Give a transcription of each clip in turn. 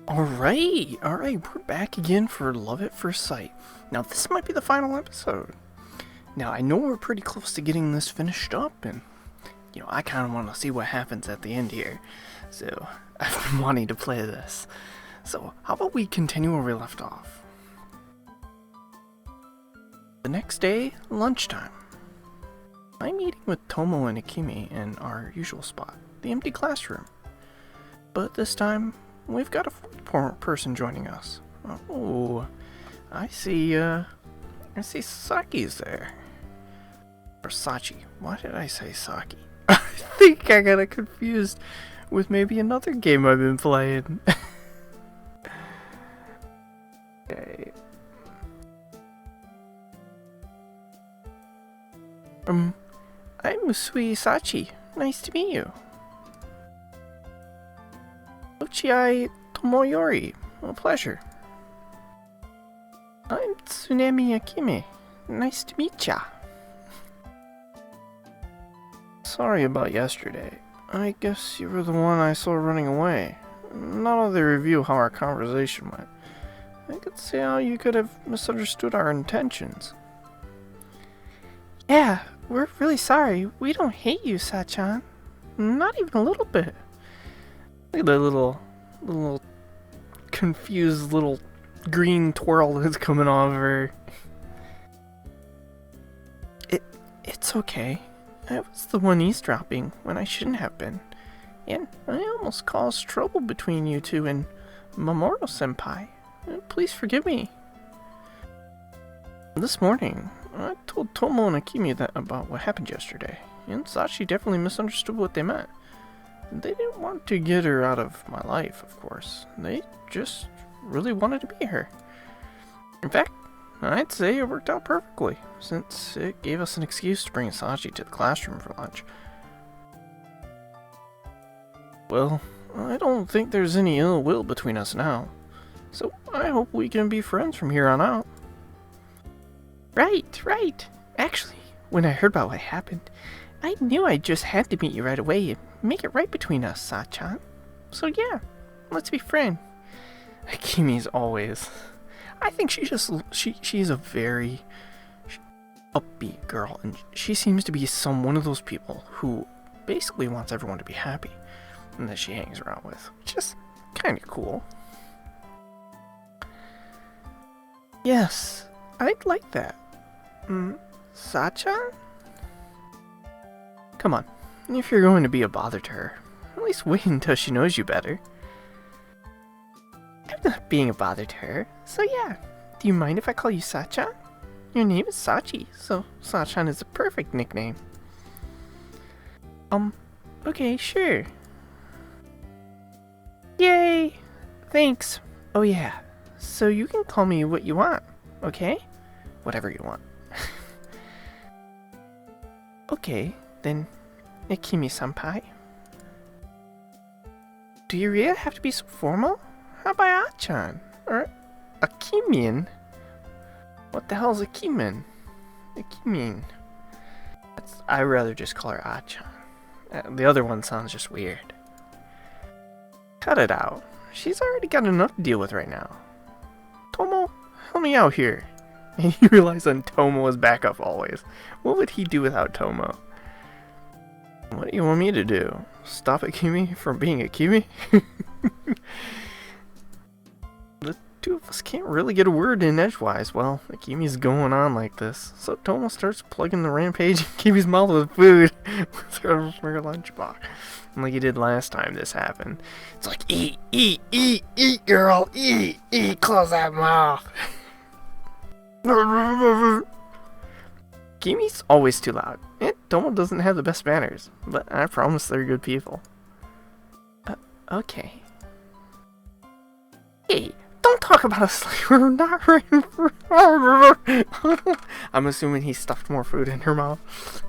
Alright, we're back again for Love at First Sight. Now, this might be the final episode. Now, I know we're pretty close to getting this finished up, and, I kind of want to see what happens at the end here. So, I've been wanting to play this. So, how about we continue where we left off? The next day, lunchtime. I'm eating with Tomo and Akimi in our usual spot, the empty classroom. But this time, we've got a fourth person joining us. Oh, I see Saki's there. Or Sachi. Why did I say Saki? I think I got it confused with maybe another game I've been playing. Okay. I'm Usui Sachi. Nice to meet you. Uchiai Tomoyori. A pleasure. I'm Tsunemi Akimi. Nice to meet ya. Sorry about yesterday. I guess you were the one I saw running away. Not of the review how our conversation went. I could see how you could have misunderstood our intentions. Yeah, we're really sorry. We don't hate you, Sachan. Not even a little bit. Look at that little confused little green twirl that's coming off her. It's okay. I was the one eavesdropping when I shouldn't have been. And I almost caused trouble between you two and Mamoru-senpai. Please forgive me. This morning, I told Tomo and Akimi about what happened yesterday, and Sachi definitely misunderstood what they meant. They didn't want to get her out of my life, of course. They just really wanted to be here. In fact, I'd say it worked out perfectly, since it gave us an excuse to bring Sachi to the classroom for lunch. Well, I don't think there's any ill will between us now, so I hope we can be friends from here on out. Right. Actually, when I heard about what happened, I knew I just had to meet you right away and make it right between us, Sachan. So yeah, let's be friends. Akimi's always. I think she's a very upbeat girl, and she seems to be one of those people who basically wants everyone to be happy, and that she hangs around with, which is kind of cool. Yes, I'd like that. Sachan? Come on, if you're going to be a bother to her, at least wait until she knows you better. I'm not being a bother to her, so yeah. Do you mind if I call you Sachan? Your name is Sachi, so Sachan is the perfect nickname. Okay, sure. Yay! Thanks. Oh yeah, so you can call me what you want, okay? Whatever you want. Okay, then, Akimi-senpai. Do you really have to be so formal? How about Achan? Or Akimin? What the hell's Akimin? Akimin. I'd rather just call her Achan. The other one sounds just weird. Cut it out. She's already got enough to deal with right now. Tomo, help me out here. And you realize that Tomo is back up always. What would he do without Tomo? What do you want me to do? Stop Akimi from being Akimi? The two of us can't really get a word in edgewise while Akimi's going on like this. So Tomo starts plugging the rampage in Akimi's mouth with food with her lunchbox. Like he did last time this happened. It's like, eat, girl, eat, close that mouth. Kimi's always too loud, and Tomo doesn't have the best manners, but I promise they're good people. Okay. Hey, don't talk about us like we're not right in front. I'm assuming he stuffed more food in her mouth.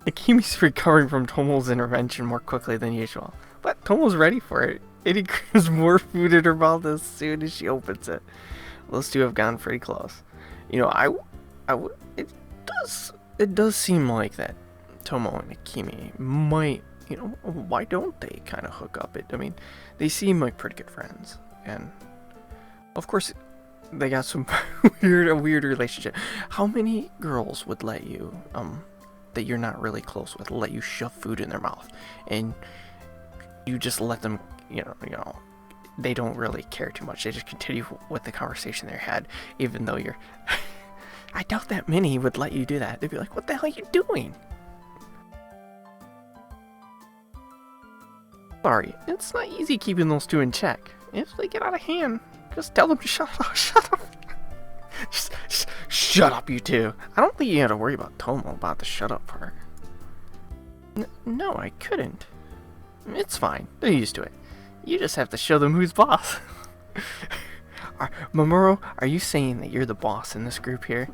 Akimi's recovering from Tomo's intervention more quickly than usual, but Tomo's ready for it, and he grabs more food in her mouth as soon as she opens it. Those two have gone pretty close. It does seem like that Tomo and Akimi might you know, why don't they kind of hook up? I mean, they seem like pretty good friends, and of course, they got some weird relationship. How many girls would let you, that you're not really close with, let you shove food in their mouth, and you just let them, you know, they don't really care too much. They just continue with the conversation they had, even though you're. I doubt that many would let you do that. They'd be like, "What the hell are you doing?" Sorry, it's not easy keeping those two in check. If they get out of hand, just tell them to shut up. Shut up. Just shut up, you two. I don't think you had to worry about Tomo about the shut up part. No, I couldn't. It's fine. They're used to it. You just have to show them who's boss. Mamoru, are you saying that you're the boss in this group here?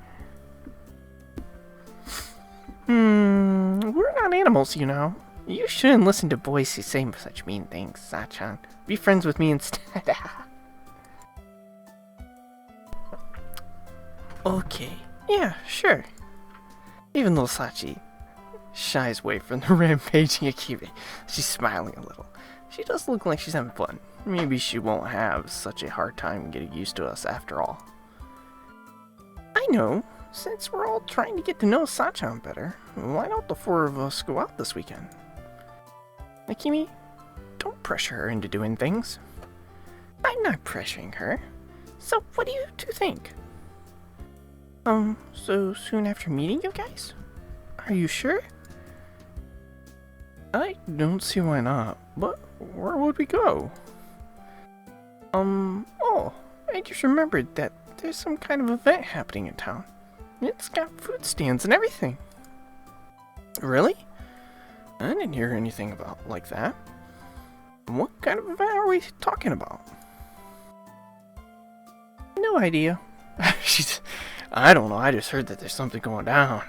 We're not animals, you know. You shouldn't listen to boys who say such mean things, Sachan. Be friends with me instead. Okay, yeah, sure. Even though Sachi shies away from the rampaging Akime, she's smiling a little. She does look like she's having fun. Maybe she won't have such a hard time getting used to us after all. I know. Since we're all trying to get to know Sachan better, why don't the four of us go out this weekend? Akime, don't pressure her into doing things. I'm not pressuring her. So what do you two think? So soon after meeting you guys? Are you sure? I don't see why not, but where would we go? Oh, I just remembered that there's some kind of event happening in town. It's got food stands and everything. Really? I didn't hear anything about like that. What kind of event are we talking about? No idea. I don't know, I just heard that there's something going down.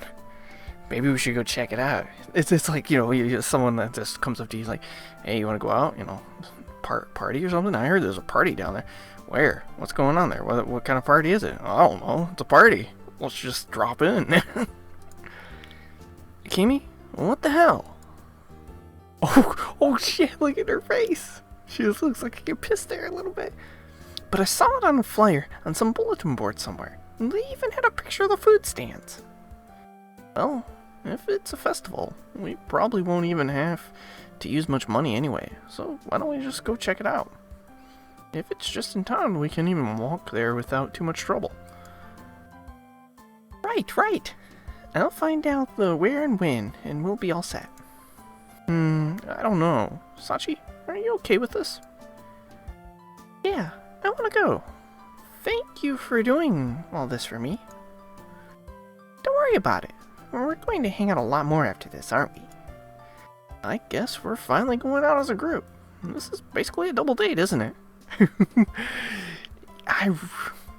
Maybe we should go check it out. It's like, you know, someone that just comes up to you like, hey, you want to go out? You know, party or something? I heard there's a party down there. Where? What's going on there? What kind of party is it? I don't know. It's a party. Let's just drop in. Akime? What the hell? Oh shit, look at her face. She just looks like I get pissed there a little bit. But I saw it on a flyer on some bulletin board somewhere. And they even had a picture of the food stands. Well, if it's a festival, we probably won't even have to use much money anyway. So why don't we just go check it out? If it's just in town, we can even walk there without too much trouble. Right. I'll find out the where and when, and we'll be all set. I don't know. Sachi, are you okay with this? Yeah, I want to go. Thank you for doing all this for me. Don't worry about it. We're going to hang out a lot more after this, aren't we? I guess we're finally going out as a group. This is basically a double date, isn't it?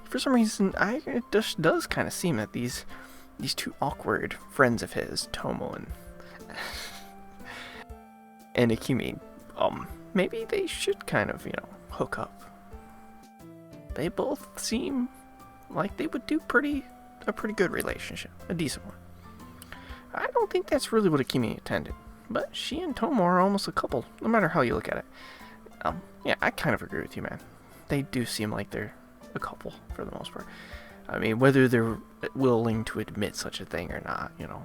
For some reason, it just does kind of seem that these two awkward friends of his, Tomo and Akime, maybe they should kind of, you know, hook up. They both seem like they would do a pretty good relationship, a decent one. I don't think that's really what Akime intended, but she and Tomo are almost a couple, no matter how you look at it. Yeah, I kind of agree with you, man. They do seem like they're a couple for the most part. I mean, whether they're willing to admit such a thing or not, you know,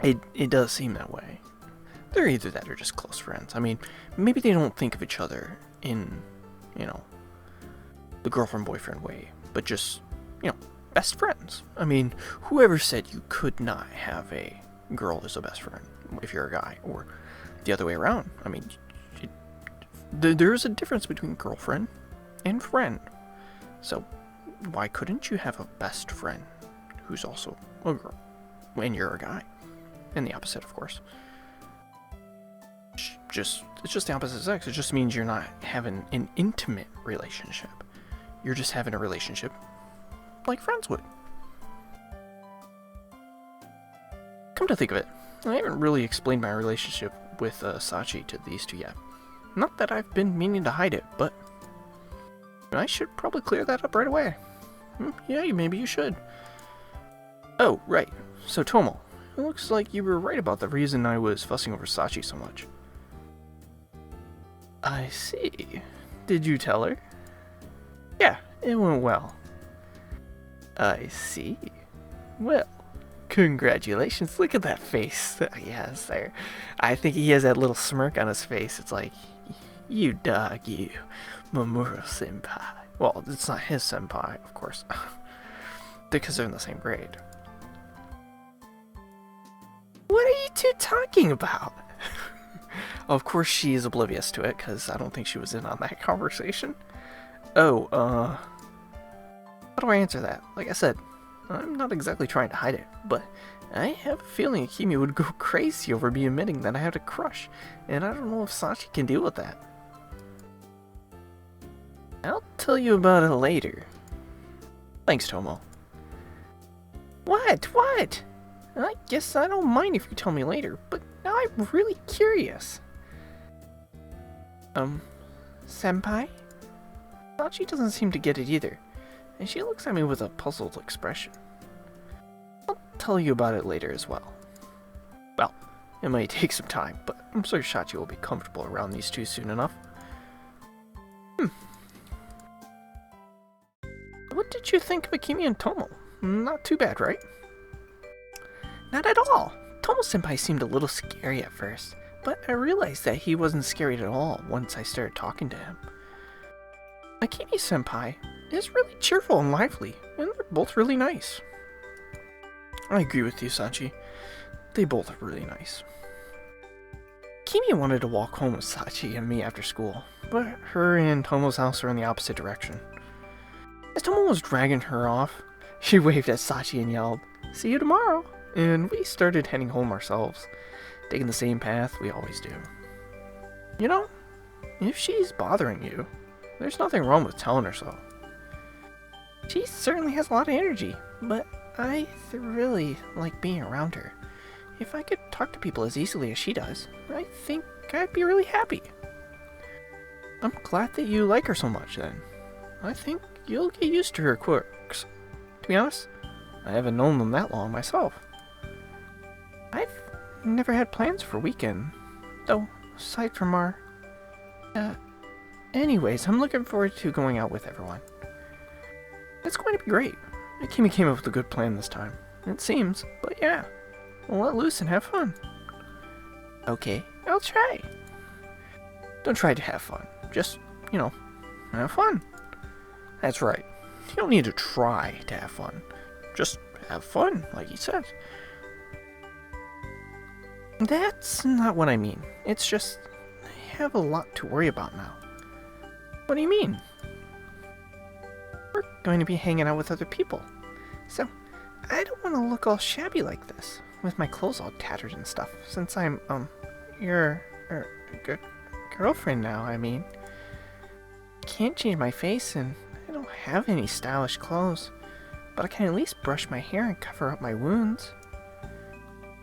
it does seem that way. They're either that or just close friends. I mean, maybe they don't think of each other in, you know, the girlfriend-boyfriend way, but just, you know, best friends. I mean, whoever said you could not have a girl as a best friend if you're a guy, or the other way around? I mean, there is a difference between girlfriend and friend. So, why couldn't you have a best friend who's also a girl when you're a guy? And the opposite, of course. It's just the opposite sex. It just means you're not having an intimate relationship. You're just having a relationship like friends would. Come to think of it, I haven't really explained my relationship with Sachi to these two yet. Not that I've been meaning to hide it, but I should probably clear that up right away. Yeah, maybe you should. Oh, right. So Tomo, it looks like you were right about the reason I was fussing over Sachi so much. I see. Did you tell her? Yeah, it went well. I see. Well, congratulations. Look at that face. Yes, there. I think he has that little smirk on his face. It's like, you dog, you, Mamoru-senpai. Well, it's not his senpai, of course. Because they're in the same grade. What are you two talking about? Of course she's oblivious to it, because I don't think she was in on that conversation. Oh, how do I answer that? Like I said, I'm not exactly trying to hide it, but I have a feeling Akemi would go crazy over me admitting that I had a crush, and I don't know if Sachi can deal with that. I'll tell you about it later. Thanks, Tomo. What? I guess I don't mind if you tell me later, but now I'm really curious. Senpai? Sachi doesn't seem to get it either, and she looks at me with a puzzled expression. I'll tell you about it later as well. Well, it might take some time, but I'm sure Sachi will be comfortable around these two soon enough. What did you think of Akemi and Tomo? Not too bad, right? Not at all. Tomo-senpai seemed a little scary at first, but I realized that he wasn't scary at all once I started talking to him. Akemi-senpai is really cheerful and lively, and they're both really nice. I agree with you, Sachi. They both are really nice. Akemi wanted to walk home with Sachi and me after school, but her and Tomo's house are in the opposite direction. As Tomo was dragging her off, she waved at Sachi and yelled, "See you tomorrow!" And we started heading home ourselves, taking the same path we always do. You know, if she's bothering you, there's nothing wrong with telling her so. She certainly has a lot of energy, but I really like being around her. If I could talk to people as easily as she does, I think I'd be really happy. I'm glad that you like her so much then. I think you'll get used to her quirks. To be honest, I haven't known them that long myself. I've never had plans for weekend, though, aside from our... Anyways, I'm looking forward to going out with everyone. It's going to be great. Akemi came up with a good plan this time, it seems, but yeah, we'll let loose and have fun. Okay, I'll try. Don't try to have fun, just, have fun. That's right, you don't need to try to have fun, just have fun, like he says. That's not what I mean. It's just, I have a lot to worry about now. What do you mean? We're going to be hanging out with other people. So, I don't want to look all shabby like this, with my clothes all tattered and stuff, since I'm, your, girlfriend now, I mean. Can't change my face, and I don't have any stylish clothes, but I can at least brush my hair and cover up my wounds.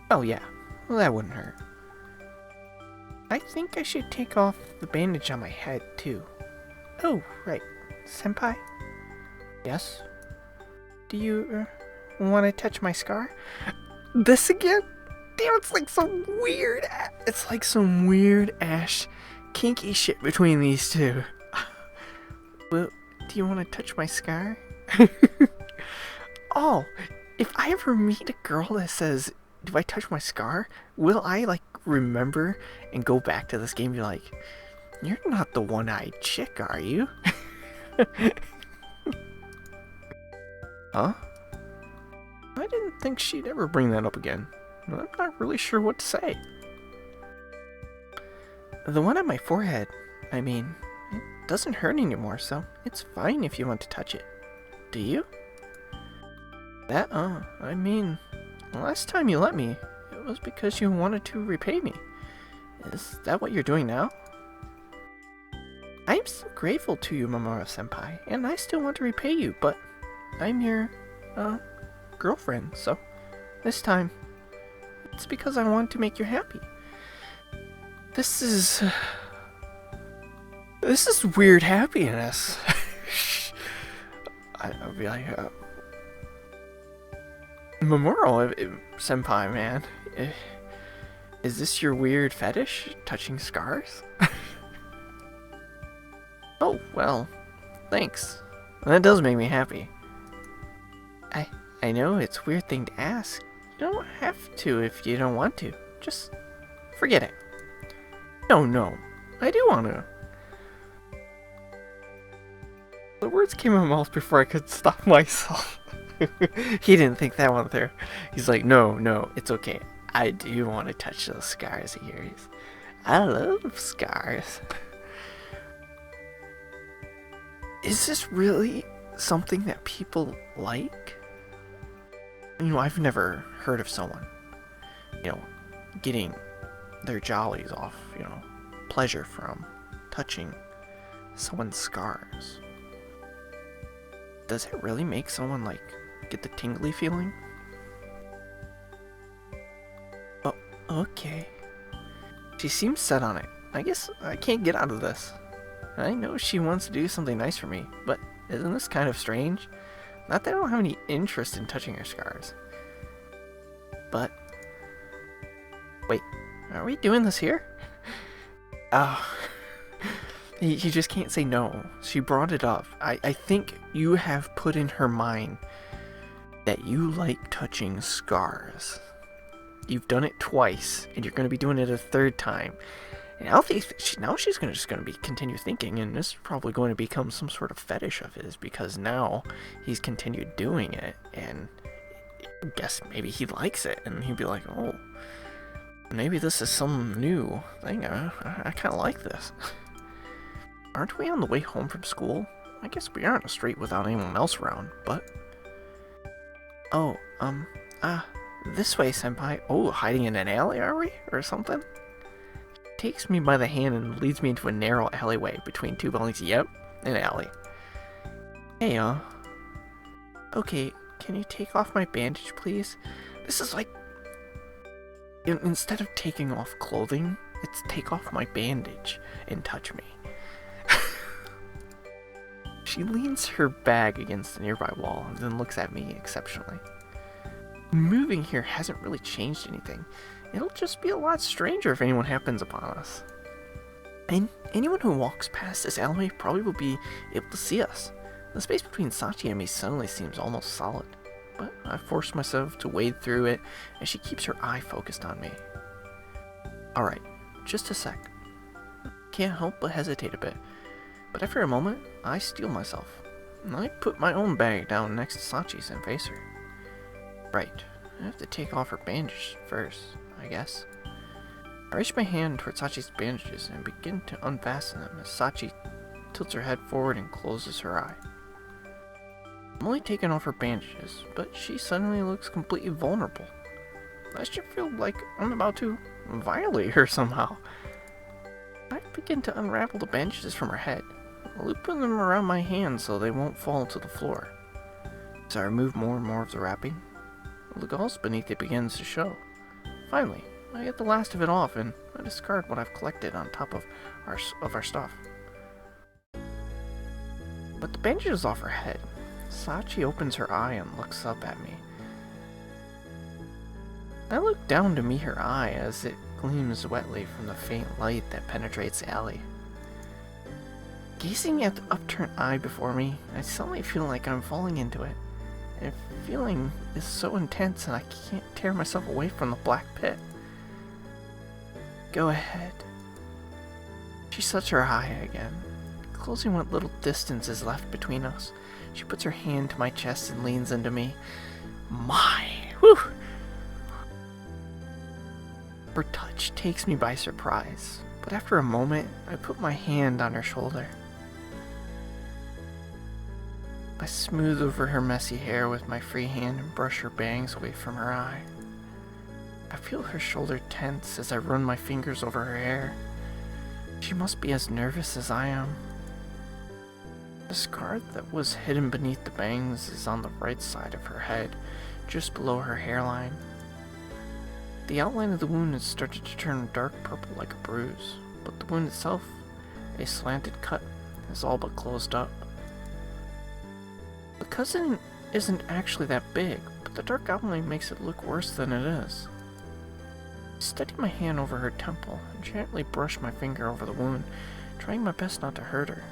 Oh yeah. Well, that wouldn't hurt. I think I should take off the bandage on my head, too. Oh, right. Senpai? Yes? Do you, want to touch my scar? This again? Damn, it's like some weird... It's like some weird ash kinky shit between these two. Well, do you want to touch my scar? Oh, if I ever meet a girl that says... Do I touch my scar? Will I, remember and go back to this game and be like, you're not the one-eyed chick, are you? Huh? I didn't think she'd ever bring that up again. I'm not really sure what to say. The one on my forehead, I mean, it doesn't hurt anymore, so it's fine if you want to touch it. Do you? That, I mean... The last time you let me, it was because you wanted to repay me. Is that what you're doing now? I am so grateful to you, Mamoru-senpai, and I still want to repay you, but I'm your, girlfriend, so this time, it's because I want to make you happy. This is weird happiness. I'll be like, Memorial, senpai, man. Eh, Is this your weird fetish? Touching scars? Oh, well, thanks. That does make me happy. I know it's a weird thing to ask. You don't have to if you don't want to. Just forget it. No, I do want to. The words came out of my mouth before I could stop myself. He didn't think that one through. He's like, no, it's okay. I do want to touch those scars of yours. I love scars. Is this really something that people like? I've never heard of someone, getting their jollies off, pleasure from touching someone's scars. Does it really make someone, get the tingly feeling? Oh, okay. She seems set on it. I guess I can't get out of this. I know she wants to do something nice for me, but isn't this kind of strange? Not that I don't have any interest in touching her scars. But... Wait, are we doing this here? Oh... You just can't say no. She brought it up. I think you have put in her mind that you like touching scars. You've done it twice, and you're going to be doing it a third time. And now she's just going to continue thinking, and this is probably going to become some sort of fetish of his, because now he's continued doing it, and I guess maybe he likes it, and he'd be like, oh, maybe this is some new thing. I kind of like this. Aren't we on the way home from school? I guess we aren't straight without anyone else around, but... Oh, this way, senpai. Oh, hiding in an alley, are we? Or something? She takes me by the hand and leads me into a narrow alleyway between two buildings. Yep, an alley. Hey, okay, can you take off my bandage, please? This is like... Instead of taking off clothing, it's take off my bandage and touch me. She leans her bag against the nearby wall and then looks at me exceptionally. Moving here hasn't really changed anything. It'll just be a lot stranger if anyone happens upon us. And anyone who walks past this alleyway probably will be able to see us. The space between Sachi and me suddenly seems almost solid, but I force myself to wade through it as she keeps her eye focused on me. Alright, just a sec. Can't help but hesitate a bit. But after a moment, I steel myself. I put my own bag down next to Sachi's and face her. Right, I have to take off her bandage first, I guess. I reach my hand towards Sachi's bandages and begin to unfasten them as Sachi tilts her head forward and closes her eye. I'm only taking off her bandages, but she suddenly looks completely vulnerable. I should feel like I'm about to violate her somehow. I begin to unravel the bandages from her head, looping them around my hands so they won't fall to the floor. As I remove more and more of the wrapping, the gauze beneath it begins to show. Finally, I get the last of it off and I discard what I've collected on top of our stuff. But the bandage is off her head. Sachi opens her eye and looks up at me. I look down to meet her eye as it gleams wetly from the faint light that penetrates the alley. Gazing at the upturned eye before me, I suddenly feel like I'm falling into it. And the feeling is so intense and I can't tear myself away from the black pit. Go ahead. She shuts her eye again, closing what little distance is left between us. She puts her hand to my chest and leans into me. Whew! Her touch takes me by surprise, but after a moment, I put my hand on her shoulder. I smooth over her messy hair with my free hand and brush her bangs away from her eye. I feel her shoulder tense as I run my fingers over her hair. She must be as nervous as I am. The scar that was hidden beneath the bangs is on the right side of her head, just below her hairline. The outline of the wound has started to turn dark purple like a bruise, but the wound itself, a slanted cut, is all but closed up. The cousin isn't actually that big, but the dark only makes it look worse than it is. I steady my hand over her temple and gently brush my finger over the wound, trying my best not to hurt her.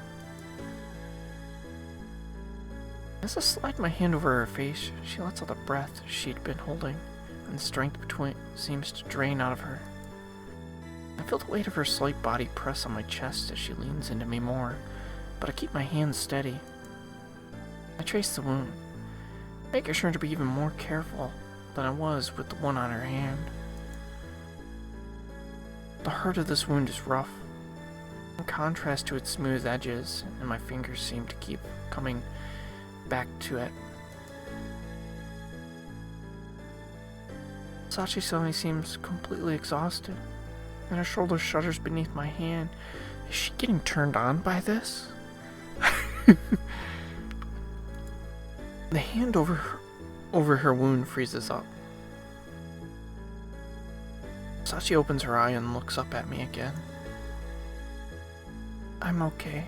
As I slide my hand over her face, she lets out the breath she'd been holding, and the strength between seems to drain out of her. I feel the weight of her slight body press on my chest as she leans into me more, but I keep my hands steady. I trace the wound, making sure to be even more careful than I was with the one on her hand. The hurt of this wound is rough, in contrast to its smooth edges, and my fingers seem to keep coming back to it. Sachi suddenly seems completely exhausted, and her shoulder shudders beneath my hand. Is she getting turned on by this? The hand over her wound freezes up. Sachi opens her eye and looks up at me again. I'm okay.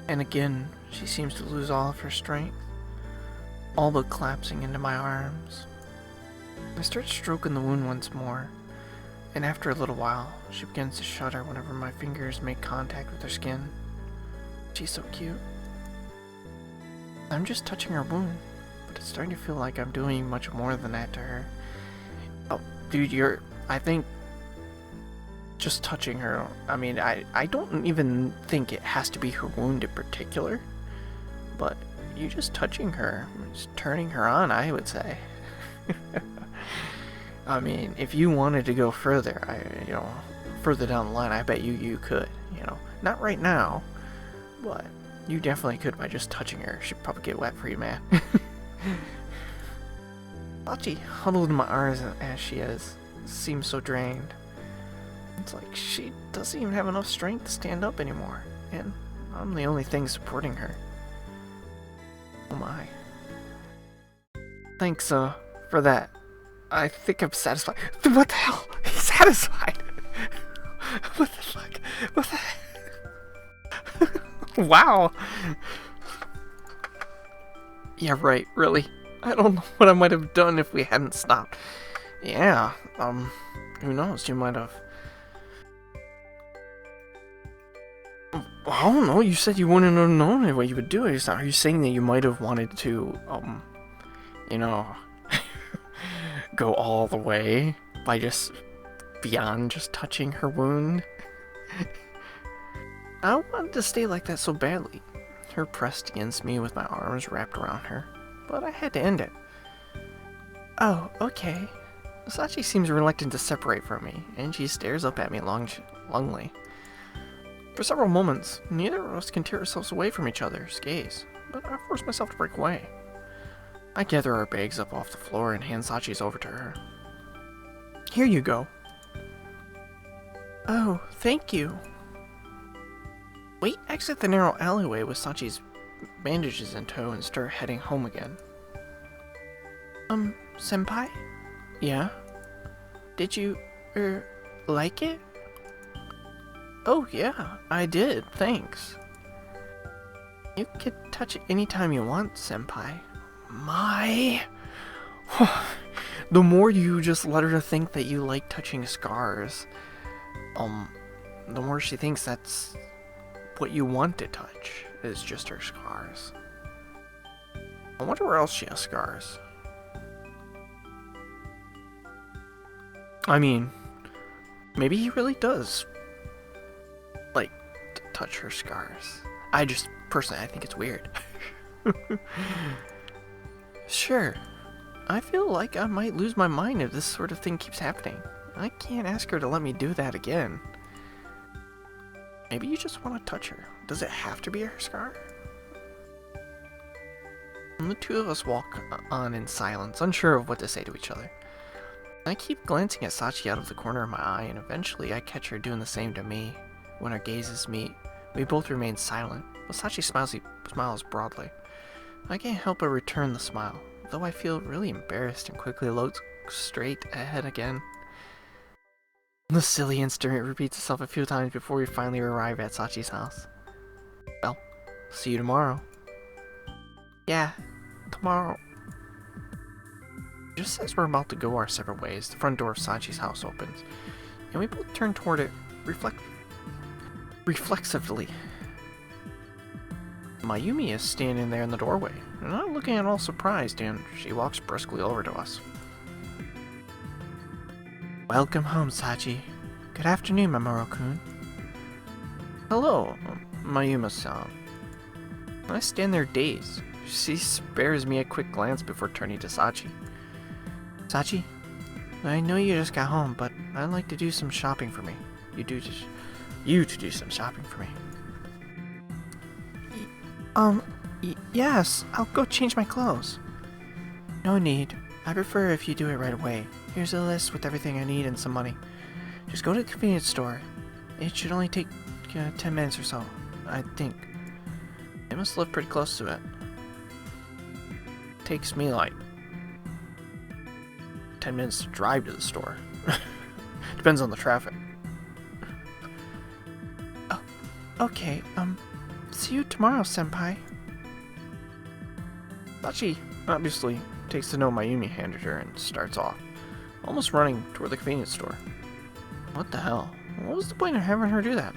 And again, she seems to lose all of her strength, all but collapsing into my arms. I start stroking the wound once more, and after a little while, she begins to shudder whenever my fingers make contact with her skin. She's so cute. I'm just touching her wound, but it's starting to feel like I'm doing much more than that to her. Oh, dude, I think just touching her, I mean, I don't even think it has to be her wound in particular, but you just touching her, just turning her on, I would say. I mean, if you wanted to go further, further down the line, I bet you could, not right now, but you definitely could by just touching her. She'd probably get wet for you, man. Sachi, huddled in my arms as she is, seems so drained. It's like she doesn't even have enough strength to stand up anymore, and I'm the only thing supporting her. Oh my. Thanks, for that. I think I'm satisfied. What the hell? He's satisfied! What the fuck? What the Wow! Yeah, right, really. I don't know what I might have done if we hadn't stopped. Yeah, who knows, you might have... I don't know, you said you wouldn't have known what you would do. Are you saying that you might have wanted to, go all the way by just beyond just touching her wound? I wanted to stay like that so badly, her pressed against me with my arms wrapped around her, but I had to end it. Oh, okay. Sachi seems reluctant to separate from me, and she stares up at me longingly. For several moments, neither of us can tear ourselves away from each other's gaze, but I force myself to break away. I gather our bags up off the floor and hand Sachi's over to her. Here you go. Oh, thank you. We exit the narrow alleyway with Sachi's bandages in tow and start heading home again. Senpai? Yeah? Did you, like it? Oh yeah, I did, thanks. You can touch it anytime you want, Senpai. My... The more you just let her think that you like touching scars, the more she thinks that's what you want to touch, is just her scars. I wonder where else she has scars. I mean, maybe he really does like to touch her scars. Personally, I think it's weird. Sure. I feel like I might lose my mind if this sort of thing keeps happening. I can't ask her to let me do that again. Maybe you just want to touch her. Does it have to be her scar? And the two of us walk on in silence, unsure of what to say to each other. I keep glancing at Sachi out of the corner of my eye, and eventually I catch her doing the same to me. When our gazes meet, we both remain silent, but Sachi smiles broadly. I can't help but return the smile, though I feel really embarrassed and quickly look straight ahead again. The silly incident repeats itself a few times before we finally arrive at Sachi's house. Well, see you tomorrow. Yeah, tomorrow. Just as we're about to go our separate ways, the front door of Sachi's house opens, and we both turn toward it reflexively. Mayumi is standing there in the doorway, not looking at all surprised, and she walks briskly over to us. Welcome home, Sachi. Good afternoon, Mamoru-kun. Hello, Mayuma-san. I stand there dazed. She spares me a quick glance before turning to Sachi. Sachi, I know you just got home, but I'd like to do some shopping for me. You to do some shopping for me. Yes, I'll go change my clothes. No need. I prefer if you do it right away. Here's a list with everything I need and some money. Just go to the convenience store. It should only take 10 minutes or so, I think. I must live pretty close to it. Takes me like 10 minutes to drive to the store. Depends on the traffic. Oh, okay, see you tomorrow, senpai. Sachi obviously takes the note Mayumi handed her and starts off, almost running toward the convenience store. What the hell? What was the point of having her do that?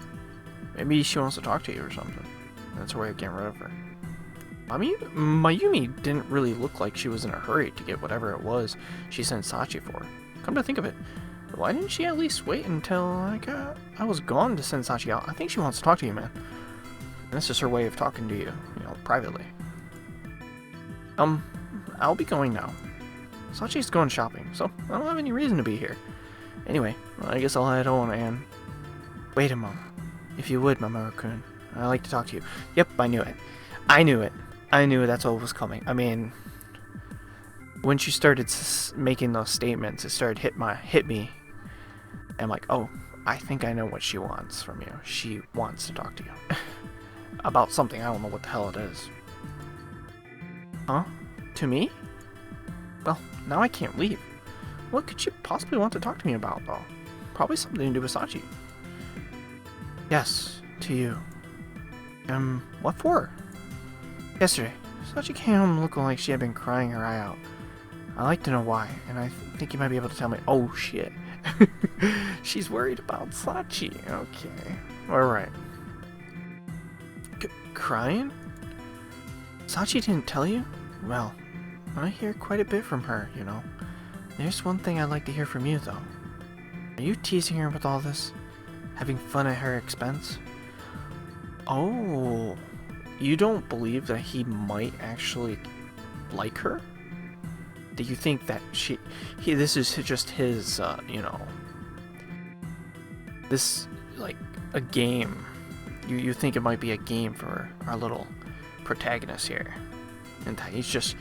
Maybe she wants to talk to you or something. That's her way of getting rid of her. Mayumi didn't really look like she was in a hurry to get whatever it was she sent Sachi for. Come to think of it, why didn't she at least wait until I was gone to send Sachi out? I think she wants to talk to you, man. And this is her way of talking to you, privately. I'll be going now. Sachi's going shopping, so I don't have any reason to be here. Anyway, I guess I'll head home and... Wait a moment. If you would, Mamoru-kun. I'd like to talk to you. Yep, I knew it. I knew it. I knew that's what was coming. I mean, when she started making those statements, it started hit me. And I'm like, oh, I think I know what she wants from you. She wants to talk to you. About something. I don't know what the hell it is. Huh? To me? Well, now I can't leave. What could she possibly want to talk to me about, though? Probably something to do with Sachi. Yes, to you. What for? Yesterday, Sachi came home looking like she had been crying her eye out. I'd like to know why, and I think you might be able to tell me. Oh, shit. She's worried about Sachi. Okay. Alright. Crying? Sachi didn't tell you? Well, I hear quite a bit from her, There's one thing I'd like to hear from you, though. Are you teasing her with all this? Having fun at her expense? Oh, you don't believe that he might actually like her? Do you think that this is just his, this, like, a game? You think it might be a game for our little protagonist here? And that he's just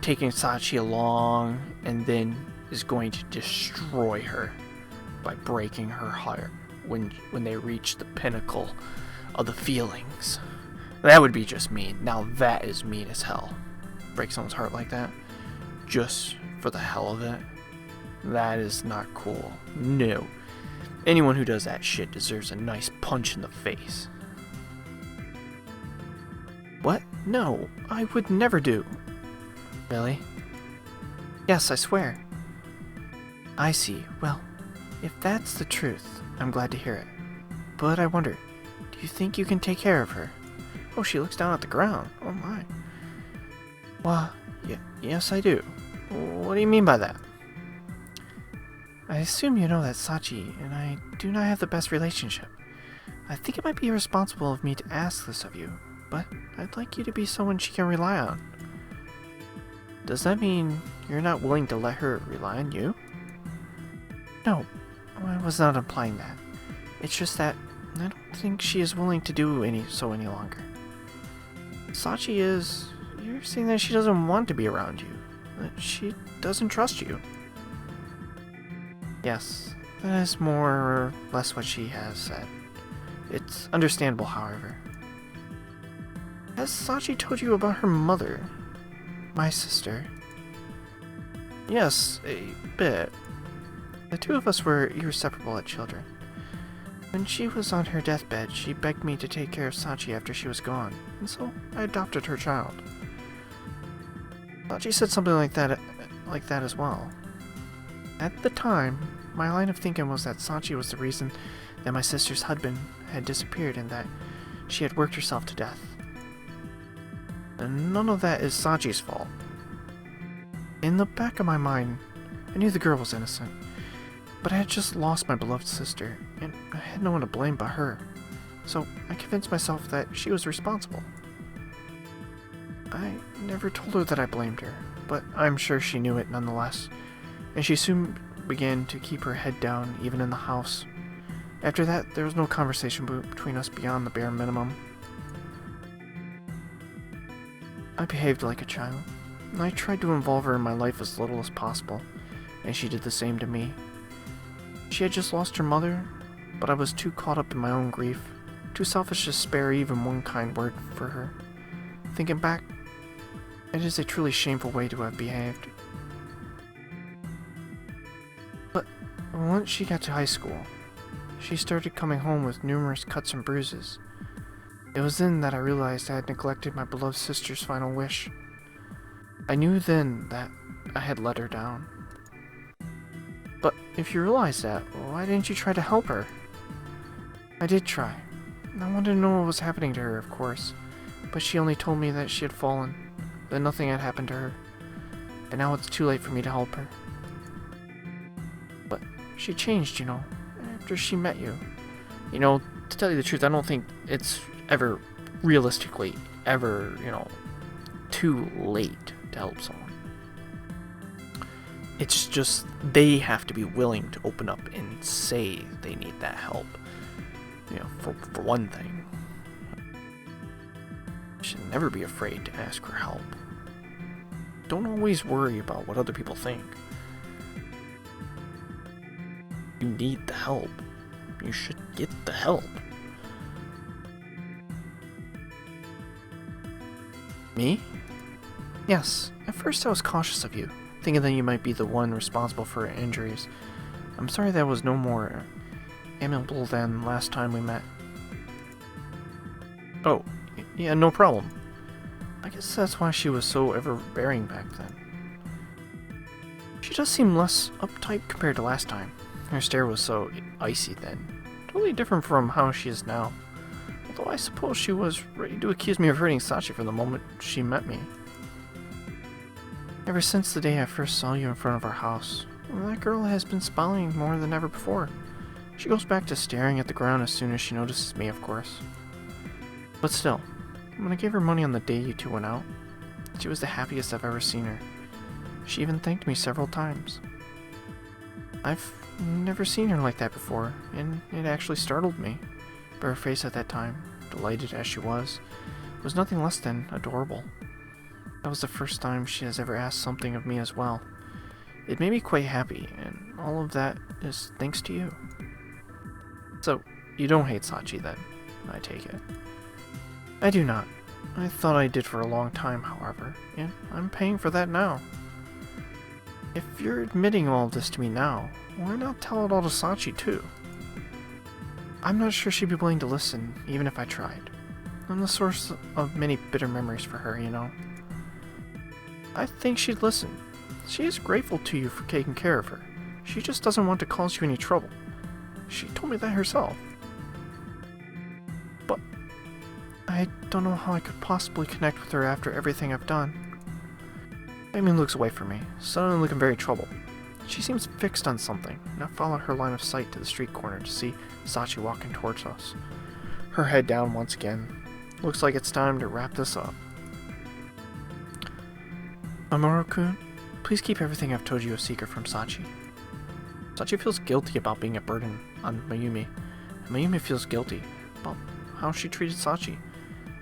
taking Sachi along and then is going to destroy her by breaking her heart when they reach the pinnacle of the feelings. That would be just mean. Now that is mean as hell. Break someone's heart like that just for the hell of it. That is not cool. No. Anyone who does that shit deserves a nice punch in the face. What? No, I would never do. Really? Yes, I swear. I see. Well, if that's the truth, I'm glad to hear it. But I wonder, do you think you can take care of her? Oh, she looks down at the ground. Oh my. Well, yes I do. What do you mean by that? I assume you know that Sachi and I do not have the best relationship. I think it might be irresponsible of me to ask this of you, but I'd like you to be someone she can rely on. Does that mean you're not willing to let her rely on you? No, I was not implying that. It's just that I don't think she is willing to do any longer. Sachi is... You're saying that she doesn't want to be around you. That she doesn't trust you. Yes, that is more or less what she has said. It's understandable, however. Has Sachi told you about her mother? My sister? Yes, a bit. The two of us were inseparable as children. When she was on her deathbed, she begged me to take care of Sachi after she was gone, and so I adopted her child. Sachi said something like that like that as well. At the time, my line of thinking was that Sachi was the reason that my sister's husband had disappeared and that she had worked herself to death. And none of that is Sachi's fault. In the back of my mind, I knew the girl was innocent, but I had just lost my beloved sister, and I had no one to blame but her. So I convinced myself that she was responsible. I never told her that I blamed her, but I'm sure she knew it nonetheless, and she soon began to keep her head down even in the house. After that, there was no conversation between us beyond the bare minimum. I behaved like a child. I tried to involve her in my life as little as possible, and she did the same to me. She had just lost her mother, but I was too caught up in my own grief, too selfish to spare even one kind word for her. Thinking back, it is a truly shameful way to have behaved. But once she got to high school, she started coming home with numerous cuts and bruises. It was then that I realized I had neglected my beloved sister's final wish. I knew then that I had let her down. But if you realized that, why didn't you try to help her? I did try. I wanted to know what was happening to her, of course, but she only told me that she had fallen, that nothing had happened to her, and now it's too late for me to help her. But she changed, after she met you. To tell you the truth, I don't think it's ever realistically too late to help someone. It's just they have to be willing to open up and say they need that help. For one thing. You should never be afraid to ask for help. Don't always worry about what other people think. You need the help. You should get the help. Me? Yes, at first I was cautious of you, thinking that you might be the one responsible for her injuries. I'm sorry that was no more amiable than last time we met. Oh, yeah, no problem. I guess that's why she was so overbearing back then. She does seem less uptight compared to last time. Her stare was so icy then. Totally different from how she is now. Although I suppose she was ready to accuse me of hurting Sachi from the moment she met me. Ever since the day I first saw you in front of our house, that girl has been smiling more than ever before. She goes back to staring at the ground as soon as she notices me, of course. But still, when I gave her money on the day you two went out, she was the happiest I've ever seen her. She even thanked me several times. I've never seen her like that before, and it actually startled me. But her face at that time, delighted as she was nothing less than adorable. That was the first time she has ever asked something of me as well. It made me quite happy, and all of that is thanks to you. So, you don't hate Sachi then, I take it. I do not. I thought I did for a long time, however, and I'm paying for that now. If you're admitting all this to me now, why not tell it all to Sachi too? I'm not sure she'd be willing to listen, even if I tried. I'm the source of many bitter memories for her, I think she'd listen. She is grateful to you for taking care of her. She just doesn't want to cause you any trouble. She told me that herself. But I don't know how I could possibly connect with her after everything I've done. Amy looks away from me, suddenly looking very troubled. She seems fixed on something, and I follow her line of sight to the street corner to see Sachi walking towards us. Her head down once again. Looks like it's time to wrap this up. Mamoru-kun, please keep everything I've told you a secret from Sachi. Sachi feels guilty about being a burden on Mayumi, and Mayumi feels guilty about how she treated Sachi.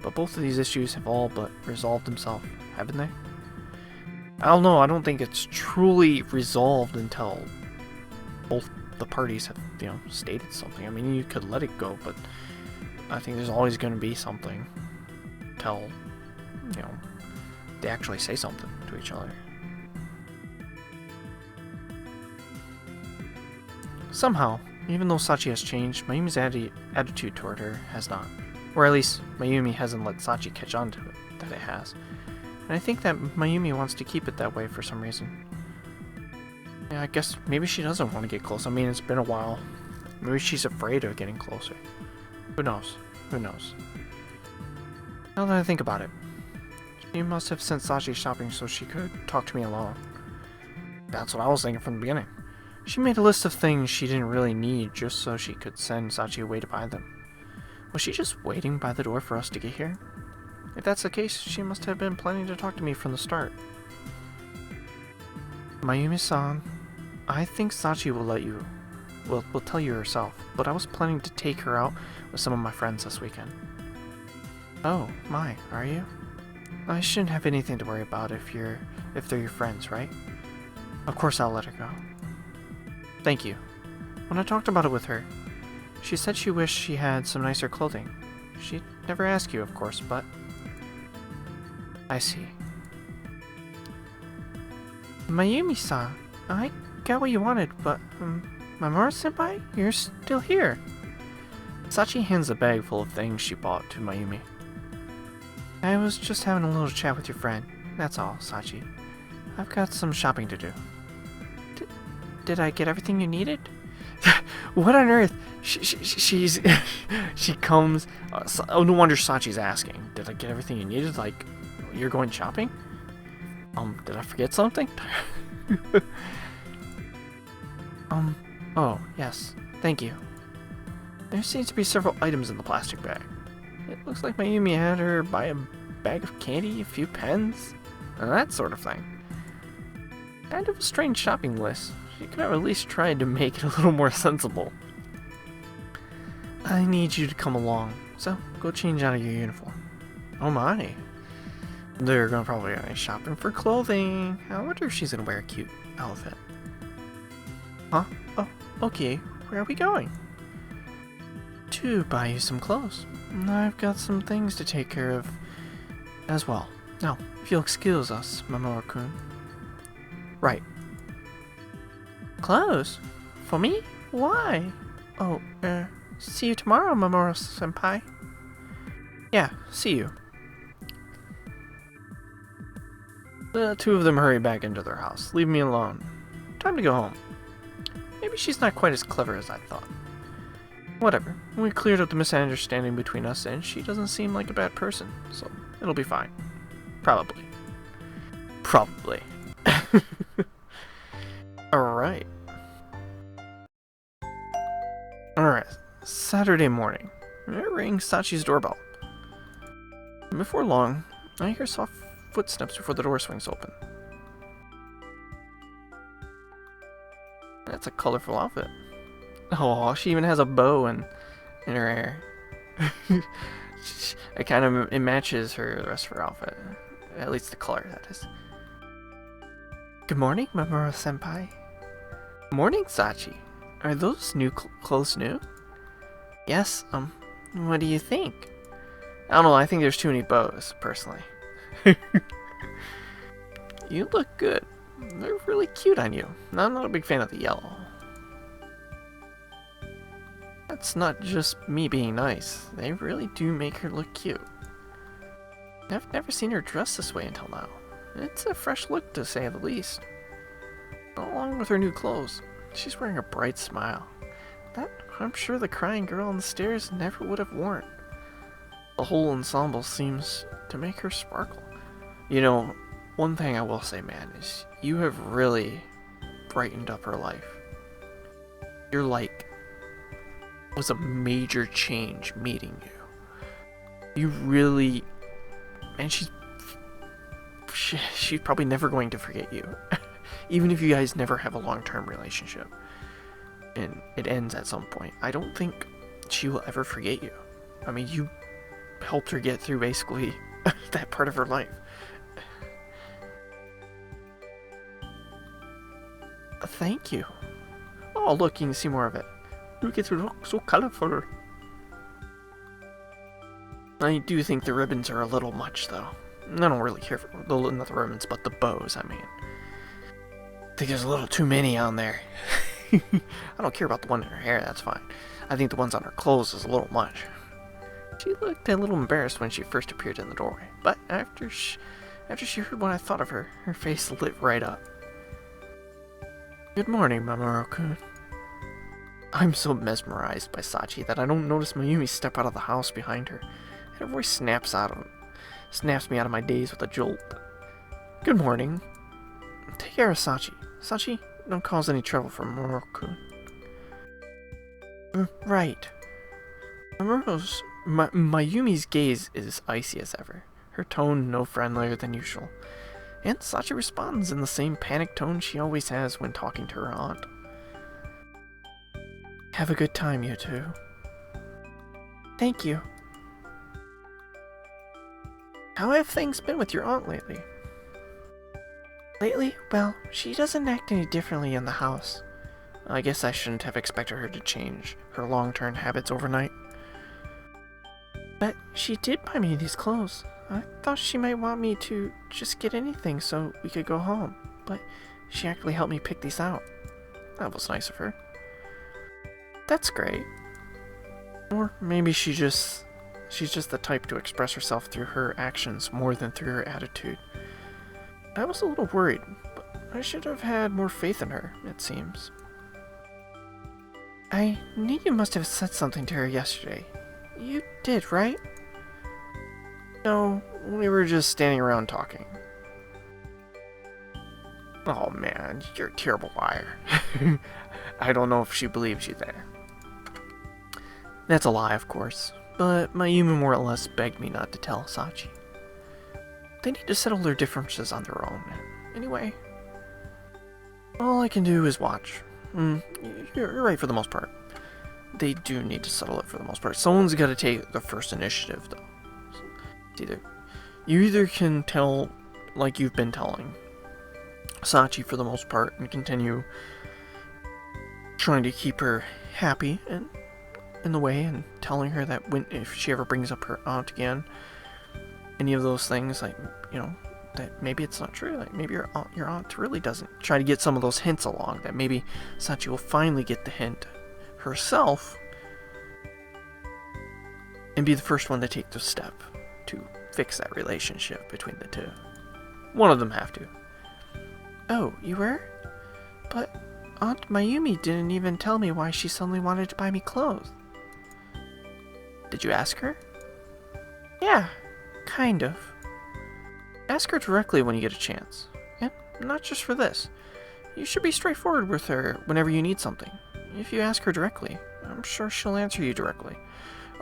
But both of these issues have all but resolved themselves, haven't they? I don't know, I don't think it's truly resolved until both the parties have, stated something. I mean, you could let it go, but I think there's always going to be something until, they actually say something to each other. Somehow, even though Sachi has changed, Mayumi's attitude toward her has not. Or at least, Mayumi hasn't let Sachi catch on to it, that it has. And I think that Mayumi wants to keep it that way for some reason. Yeah, I guess maybe she doesn't want to get close. I mean, it's been a while. Maybe she's afraid of getting closer. Who knows? Who knows? Now that I think about it, she must have sent Sachi shopping so she could talk to me alone. That's what I was thinking from the beginning. She made a list of things she didn't really need just so she could send Sachi away to buy them. Was she just waiting by the door for us to get here? If that's the case, she must have been planning to talk to me from the start. Mayumi-san, I think Sachi will tell you herself, but I was planning to take her out with some of my friends this weekend. Oh, my, are you? I shouldn't have anything to worry about if they're your friends, right? Of course I'll let her go. Thank you. When I talked about it with her, she said she wished she had some nicer clothing. She'd never ask you, of course, but... I see. Mayumi-san, I got what you wanted, but, Mamoru-senpai, you're still here. Sachi hands a bag full of things she bought to Mayumi. I was just having a little chat with your friend. That's all, Sachi. I've got some shopping to do. Did I get everything you needed? What on earth? She comes... oh, no wonder Sachi's asking. Did I get everything you needed? Like, you're going shopping? Did I forget something? Oh, yes. Thank you. There seems to be several items in the plastic bag. It looks like Mayumi had her buy a bag of candy, a few pens, and that sort of thing. Kind of a strange shopping list. She could have at least tried to make it a little more sensible. I need you to come along, so go change out of your uniform. Oh my. They're gonna probably go shopping for clothing. I wonder if she's gonna wear a cute outfit. Huh? Oh, okay. Where are we going? To buy you some clothes. I've got some things to take care of as well. Now, if you'll excuse us, Mamoru-kun. Right. Clothes? For me? Why? Oh, see you tomorrow, Mamoru-senpai. Yeah, see you. The two of them hurry back into their house. Leave me alone. Time to go home. Maybe she's not quite as clever as I thought. Whatever. We cleared up the misunderstanding between us, and she doesn't seem like a bad person, so it'll be fine. Probably. Probably. Alright. Alright. Saturday morning. It rings Sachi's doorbell. Before long, I hear soft footsteps before the door swings open. That's a colorful outfit. Oh, she even has a bow in her hair. It matches the rest of her outfit. At least the color, that is. Good morning, Mamoru-senpai. Morning, Sachi. Are those new clothes new? Yes, what do you think? I don't know, I think there's too many bows, personally. You look good. They're really cute on you. I'm not a big fan of the yellow. That's not just me being nice. They really do make her look cute. I've never seen her dressed this way until now. It's a fresh look, to say the least. Along with her new clothes, she's wearing a bright smile. That I'm sure the crying girl on the stairs never would have worn. The whole ensemble seems to make her sparkle. You know, one thing I will say, man, is you have really brightened up her life. You're like... was a major change meeting you. You really... and she's probably never going to forget you. Even if you guys never have a long-term relationship. And it ends at some point. I don't think she will ever forget you. I mean, you helped her get through basically that part of her life. Thank you. Oh, look, you can see more of it. Look, it looks so colorful. I do think the ribbons are a little much, though. I don't really care for not the ribbons, but the bows, I mean. I think there's a little too many on there. I don't care about the one in her hair, that's fine. I think the ones on her clothes is a little much. She looked a little embarrassed when she first appeared in the doorway, but after she heard what I thought of her, her face lit right up. Good morning, Mamoru-kun. I'm so mesmerized by Sachi that I don't notice Mayumi step out of the house behind her, and her voice snaps me out of my daze with a jolt. Good morning. Take care of Sachi. Sachi, don't cause any trouble for Mamoru-kun. Right. Mayumi's gaze is icy as ever, her tone no friendlier than usual, and Sachi responds in the same panicked tone she always has when talking to her aunt. Have a good time, you two. Thank you. How have things been with your aunt lately? Lately? Well, she doesn't act any differently in the house. I guess I shouldn't have expected her to change her long-term habits overnight. But she did buy me these clothes. I thought she might want me to just get anything so we could go home, but she actually helped me pick these out. That was nice of her. That's great. Or maybe she's just the type to express herself through her actions more than through her attitude. I was a little worried, but I should have had more faith in her, it seems. I knew you must have said something to her yesterday. You did, right? No, we were just standing around talking. Oh man, you're a terrible liar. I don't know if she believes you there. That's a lie, of course, but Mayumi more or less begged me not to tell Sachi. They need to settle their differences on their own. Anyway, all I can do is watch. You're right for the most part. They do need to settle it for the most part. Someone's got to take the first initiative, though. You either can tell, like you've been telling Sachi for the most part, and continue trying to keep her happy and in the way, and telling her that if she ever brings up her aunt again, any of those things, like, you know, that maybe it's not true, like maybe your aunt really doesn't. Try to get some of those hints along, that maybe Sachi will finally get the hint herself and be the first one to take the step to fix that relationship between the two. One of them have to. Oh, you were? But Aunt Mayumi didn't even tell me why she suddenly wanted to buy me clothes. Did you ask her? Yeah, kind of. Ask her directly when you get a chance. And not just for this. You should be straightforward with her whenever you need something. If you ask her directly, I'm sure she'll answer you directly.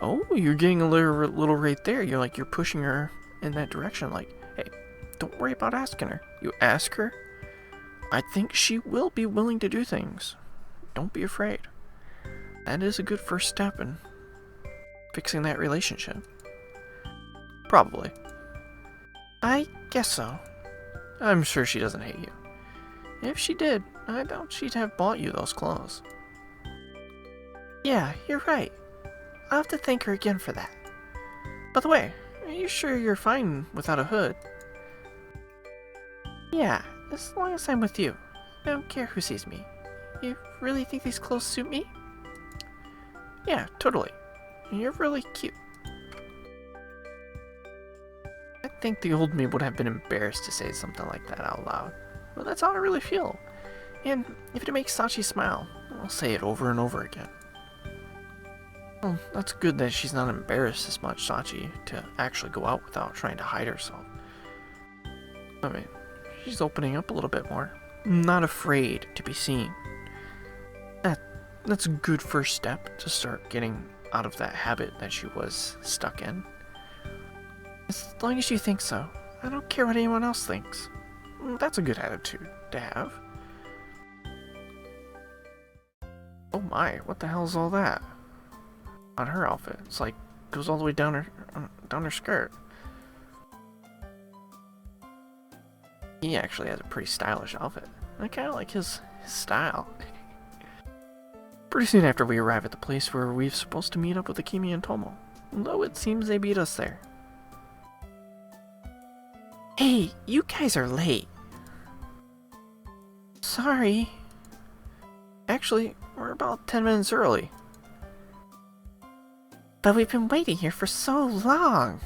Oh, you're getting a little right there. You're pushing her in that direction. Like, hey, don't worry about asking her. You ask her, I think she will be willing to do things. Don't be afraid. That is a good first step in fixing that relationship. Probably. I guess so. I'm sure she doesn't hate you. If she did, I doubt she'd have bought you those clothes. Yeah, you're right. I'll have to thank her again for that. By the way, are you sure you're fine without a hood? Yeah, as long as I'm with you. I don't care who sees me. You really think these clothes suit me? Yeah, totally. You're really cute. I think the old me would have been embarrassed to say something like that out loud. But that's how I really feel. And if it makes Sachi smile, I'll say it over and over again. Well, that's good that she's not embarrassed as much, Sachi, to actually go out without trying to hide herself. I mean, she's opening up a little bit more. Not afraid to be seen. That's a good first step to start getting out of that habit that she was stuck in. As long as you think so, I don't care what anyone else thinks. That's a good attitude to have. Oh my, what the hell is all that? On her outfit, it's like goes all the way down her skirt. He actually has a pretty stylish outfit. I kind of like his style. Pretty soon after we arrive at the place where we're supposed to meet up with Akemi and Tomo, though it seems they beat us there. Hey, you guys are late. Sorry. Actually, we're about 10 minutes early. But we've been waiting here for so long.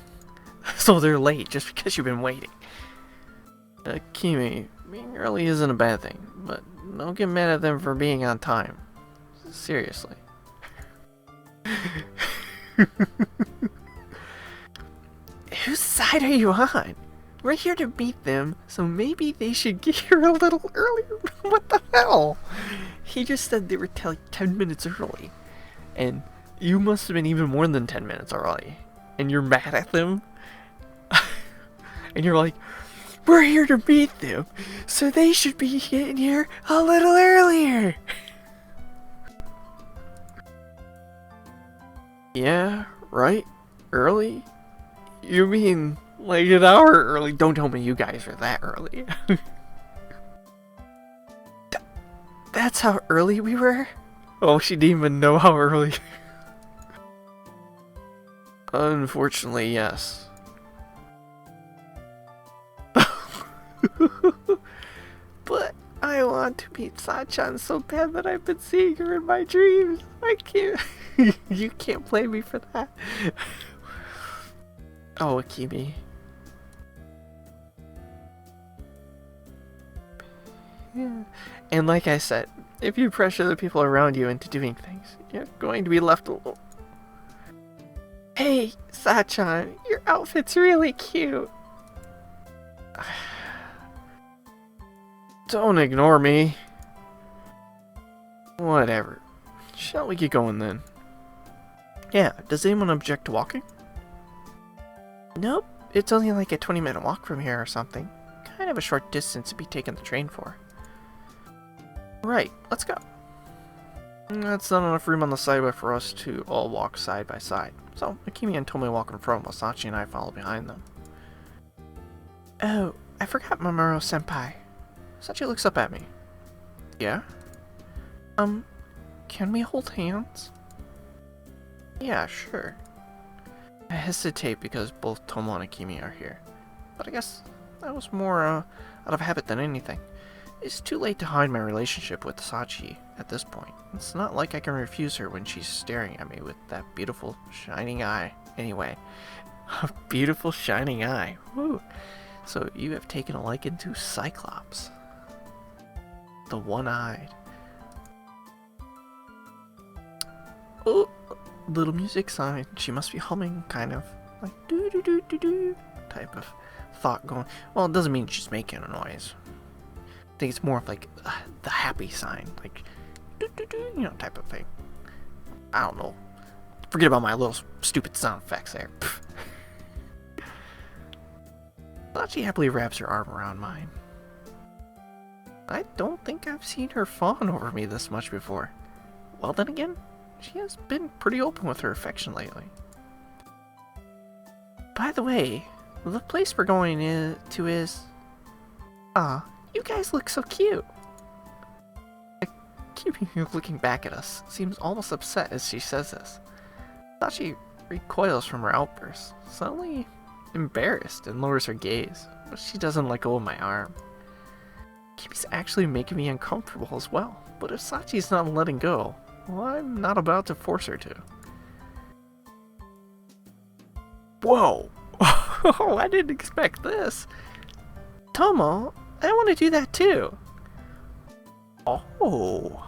So they're late just because you've been waiting. Akemi, being early isn't a bad thing, but don't get mad at them for being on time. Seriously. Whose side are you on? We're here to meet them, so maybe they should get here a little earlier. What the hell? He just said they were 10 minutes early. And you must have been even more than 10 minutes early. And you're mad at them? And you're like, we're here to meet them, so they should be getting here a little earlier. Yeah, right? Early? You mean like an hour early? Don't tell me you guys are that early. That's how early we were? Oh, she didn't even know how early. Unfortunately, yes. But I want to meet Sachan so bad that I've been seeing her in my dreams. I can't. You can't blame me for that. Oh, Akimi. Yeah. And like I said, if you pressure the people around you into doing things, you're going to be left alone. Hey, Sachan, your outfit's really cute. Don't ignore me. Whatever. Shall we get going then? Yeah, does anyone object to walking? Nope, it's only like a 20-minute walk from here or something. Kind of a short distance to be taking the train for. Right, let's go. That's not enough room on the sidewalk for us to all walk side by side. So, Akimi and Tomoe walk in front while Sachi and I follow behind them. Oh, I forgot Mamoru-senpai. Sachi looks up at me. Yeah? Can we hold hands? Yeah, sure. I hesitate because both Tomo and Akimi are here. But I guess that was more out of habit than anything. It's too late to hide my relationship with Sachi at this point. It's not like I can refuse her when she's staring at me with that beautiful, shining eye. Anyway, a beautiful, shining eye. Woo! So you have taken a liking to Cyclops. The one-eyed. Oh, little music sign. She must be humming, kind of. Like, do-do-do-do-do type of thought going. Well, it doesn't mean she's making a noise. I think it's more of like the happy sign, like doo-doo-doo, you know, type of thing. I don't know. Forget about my little stupid sound effects there. Sachi happily wraps her arm around mine. I don't think I've seen her fawn over me this much before. Well, then again, she has been pretty open with her affection lately. By the way, the place we're going to is... you guys look so cute. Akimi, looking back at us, seems almost upset as she says this. Sachi recoils from her outburst, suddenly embarrassed, and lowers her gaze, but she doesn't let go of my arm. Akimi's actually making me uncomfortable as well, but if Sachi's not letting go, well, I'm not about to force her to. Whoa! I didn't expect this. Tomo, I want to do that too. Oh.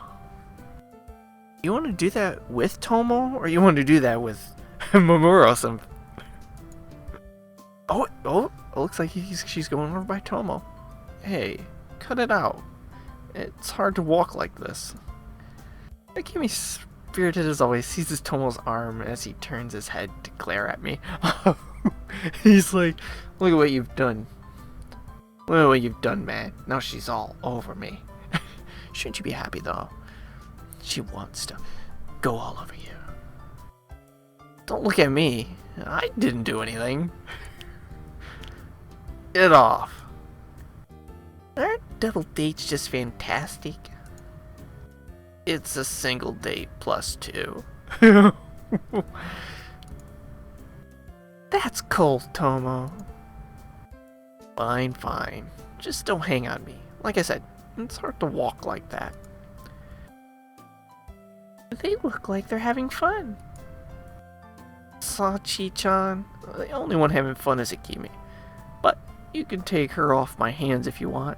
You want to do that with Tomo, or you want to do that with Mamoru? Oh, looks like she's going over by Tomo. Hey, cut it out. It's hard to walk like this. Akimi, spirited as always, seizes Tomo's arm as he turns his head to glare at me. He's like, look at what you've done. Look at what you've done, man. Now she's all over me. Shouldn't you be happy, though? She wants to go all over you. Don't look at me. I didn't do anything. Get off. Aren't double dates just fantastic? It's a single date plus 2. That's cold, Tomo. Fine. Just don't hang on me. Like I said, it's hard to walk like that. They look like they're having fun. Sachi-chan, the only one having fun is Akimi. But you can take her off my hands if you want.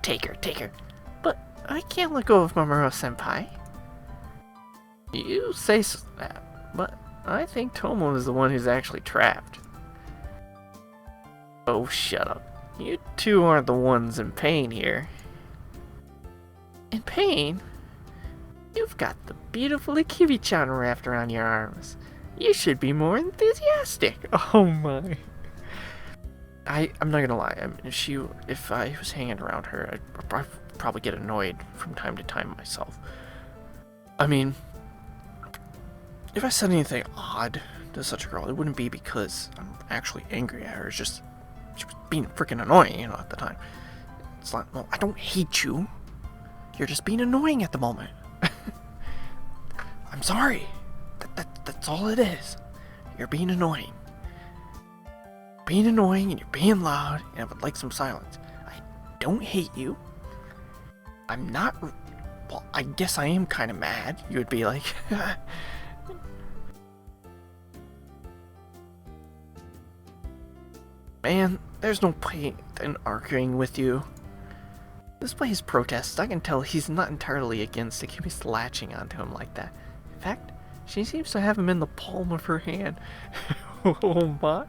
Take her. I can't let go of Mamoru-senpai. You say that, but I think Tomo is the one who's actually trapped. Oh, shut up. You two aren't the ones in pain here. In pain? You've got the beautiful Akemi-chan wrapped around your arms. You should be more enthusiastic. Oh my. I'm not gonna lie. If I was hanging around her, I'd probably get annoyed from time to time myself. I mean, if I said anything odd to such a girl, it wouldn't be because I'm actually angry at her. It's just she was being freaking annoying, at the time. It's like, well, I don't hate you. You're just being annoying at the moment. I'm sorry. That's all it is. You're being annoying. Being annoying and you're being loud and I would like some silence. I don't hate you. I'm not... Well, I guess I am kind of mad. You would be like... Man, there's no point in arguing with you. Despite his protests, I can tell he's not entirely against Akemi's latching onto him like that. In fact, she seems to have him in the palm of her hand. Oh my.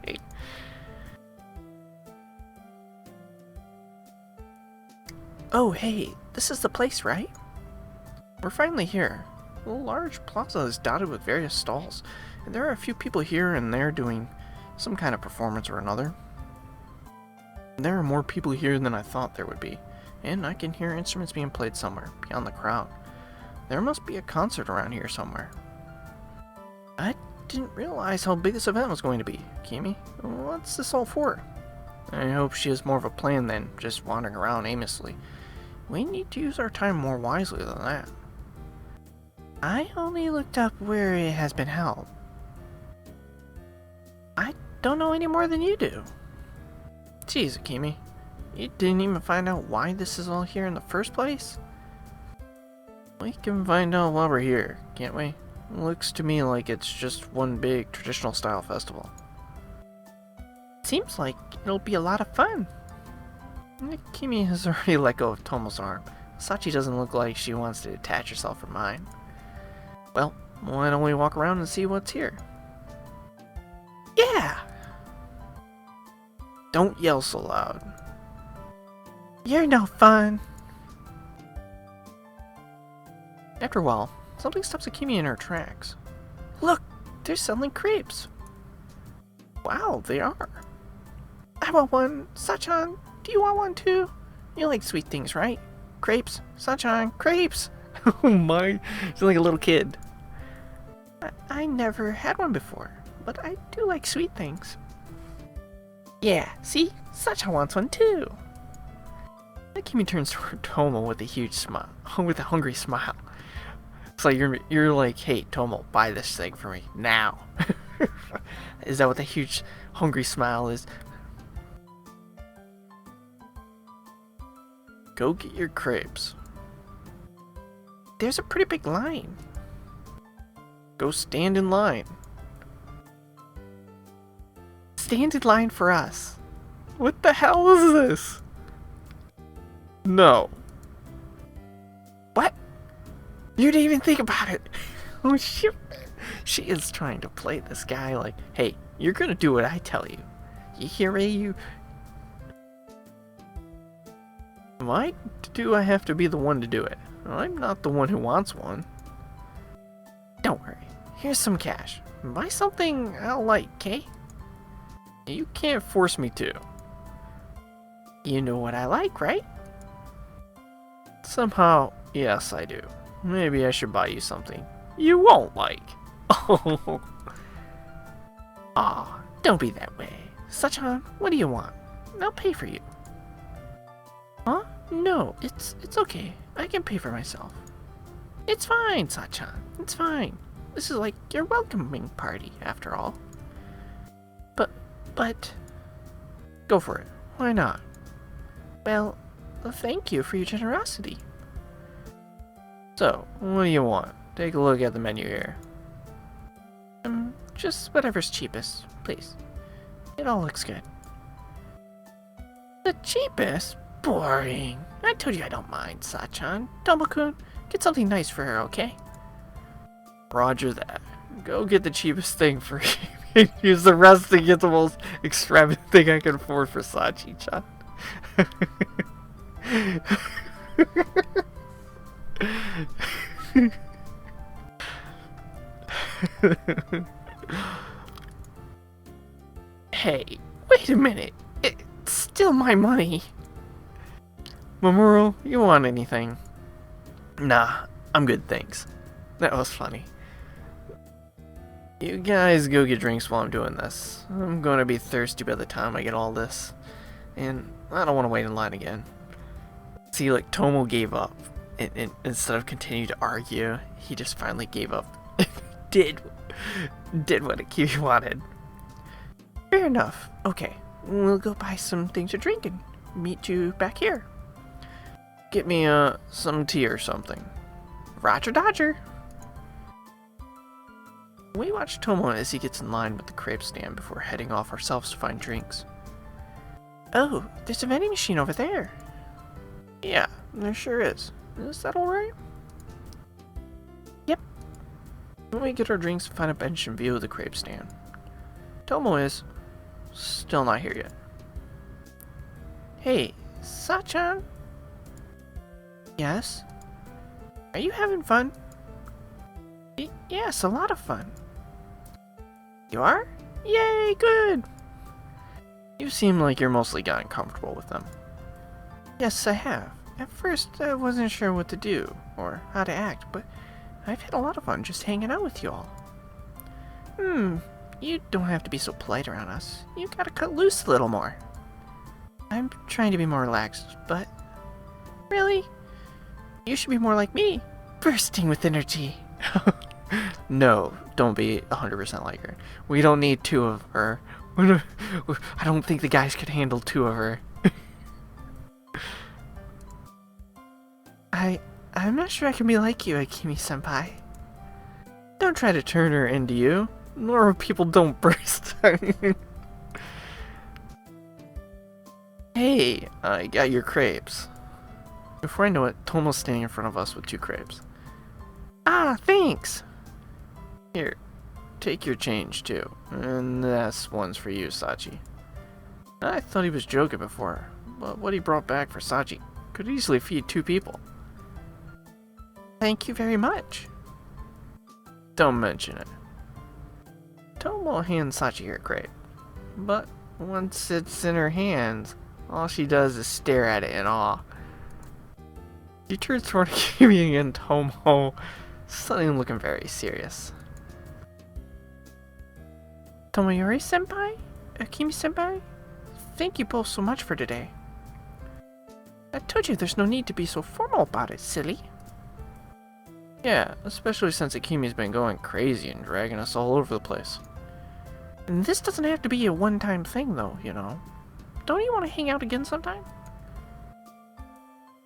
Oh hey, this is the place, right? We're finally here. A large plaza is dotted with various stalls, and there are a few people here and there doing some kind of performance or another. There are more people here than I thought there would be, and I can hear instruments being played somewhere, beyond the crowd. There must be a concert around here somewhere. I didn't realize how big this event was going to be. Akemi, what's this all for? I hope she has more of a plan than just wandering around aimlessly. We need to use our time more wisely than that. I only looked up where it has been held. I don't know any more than you do. Jeez, Akemi, you didn't even find out why this is all here in the first place? We can find out while we're here, can't we? Looks to me like it's just one big traditional style festival. Seems like it'll be a lot of fun. Akemi has already let go of Tomo's arm. Sachi doesn't look like she wants to detach herself from mine. Well, why don't we walk around and see what's here? Yeah! Don't yell so loud. You're no fun. After a while, something stops Akemi in her tracks. Look, they're selling crepes. Wow, they are. I want one. Sachan, do you want one too? You like sweet things, right? Crepes. Sachan, crepes. Oh my, she's like a little kid. I never had one before, but I do like sweet things. Yeah, see? Sachan wants one too. Akemi turns toward Tomo with a huge smile, with a hungry smile. It's like you're like, hey, Tomo, buy this thing for me now. Is that what the huge hungry smile is? Go get your crepes. There's a pretty big line. Go stand in line. Stand in line for us. What the hell is this? No. What? You didn't even think about it. Oh shit. She is trying to play this guy like, hey, you're gonna do what I tell you. You hear me? You... Why do I have to be the one to do it? I'm not the one who wants one. Don't worry. Here's some cash. Buy something I'll like, okay? You can't force me to. You know what I like, right? Somehow, yes, I do. Maybe I should buy you something you won't like. Oh. Aw, don't be that way. Sachan, what do you want? I'll pay for you. Huh? No, it's okay. I can pay for myself. It's fine, Sachan. It's fine. This is like your welcoming party, after all. But... Go for it. Why not? Well, thank you for your generosity. So, what do you want? Take a look at the menu here. Just whatever's cheapest, please. It all looks good. The cheapest? boring. I told you I don't mind, Sachan. Tomo-kun, get something nice for her, okay? Roger that. Go get the cheapest thing for you. Use the rest to get the most extravagant thing I can afford for Sachi-chan. Hey, wait a minute. It's still my money. Mamoru, you want anything? Nah, I'm good, thanks. That was funny. You guys go get drinks while I'm doing this. I'm gonna be thirsty by the time I get all this. And I don't want to wait in line again. See, like, Tomo gave up. And instead of continuing to argue, he just finally gave up. did what Akiri wanted. Fair enough. Okay, we'll go buy some things to drink and meet you back here. Get me some tea or something. Roger Dodger. We watch Tomo as he gets in line with the crepe stand before heading off ourselves to find drinks. Oh, there's a vending machine over there. Yeah, there sure is. Is that alright? Yep. We get our drinks and find a bench and view of the crepe stand. Tomo is still not here yet. Hey, Sachan? Yes? Are you having fun? Yes, a lot of fun. You are? Yay, good! You seem like you're mostly gotten comfortable with them. Yes, I have. At first, I wasn't sure what to do, or how to act, but I've had a lot of fun just hanging out with you all. You don't have to be so polite around us. You gotta cut loose a little more. I'm trying to be more relaxed, but... Really? You should be more like me, bursting with energy. No, don't be 100% like her. We don't need two of her. I don't think the guys could handle two of her. I'm not sure I can be like you, Akimi-senpai. Don't try to turn her into you. Normal people don't burst. Hey, I got your crepes. Before I know it, Tomo's standing in front of us with 2 crepes. Ah, thanks! Here, take your change too. And this one's for you, Sachi. I thought he was joking before, but what he brought back for Sachi could easily feed 2 people. Thank you very much. Don't mention it. Tomo hands Sachi her crepe, but once it's in her hands, all she does is stare at it in awe. She turns toward Akimi and Tomo, suddenly looking very serious. Tomoyori-senpai? Akimi-senpai? Thank you both so much for today. I told you there's no need to be so formal about it, silly. Yeah, especially since Akimi's been going crazy and dragging us all over the place. And this doesn't have to be a one-time thing, though, you know. Don't you want to hang out again sometime?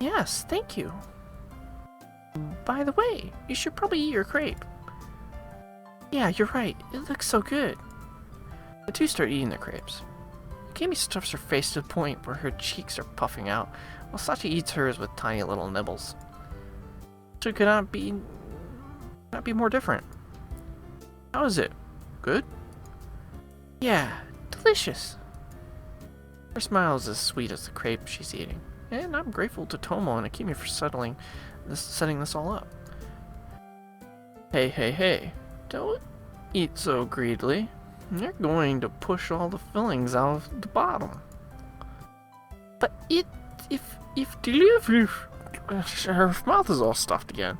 Yes, thank you. By the way, you should probably eat your crepe. Yeah, you're right. It looks so good. The 2 start eating their crepes. Akemi stuffs her face to the point where her cheeks are puffing out, while Sachi eats hers with tiny little nibbles. So it could not be more different. How is it? Good? Yeah, delicious. Her smile is as sweet as the crepe she's eating, and I'm grateful to Tomo and Akemi for setting this all up. Hey, don't eat so greedily. You're going to push all the fillings out of the bottom. But if delivery... Her mouth is all stuffed again.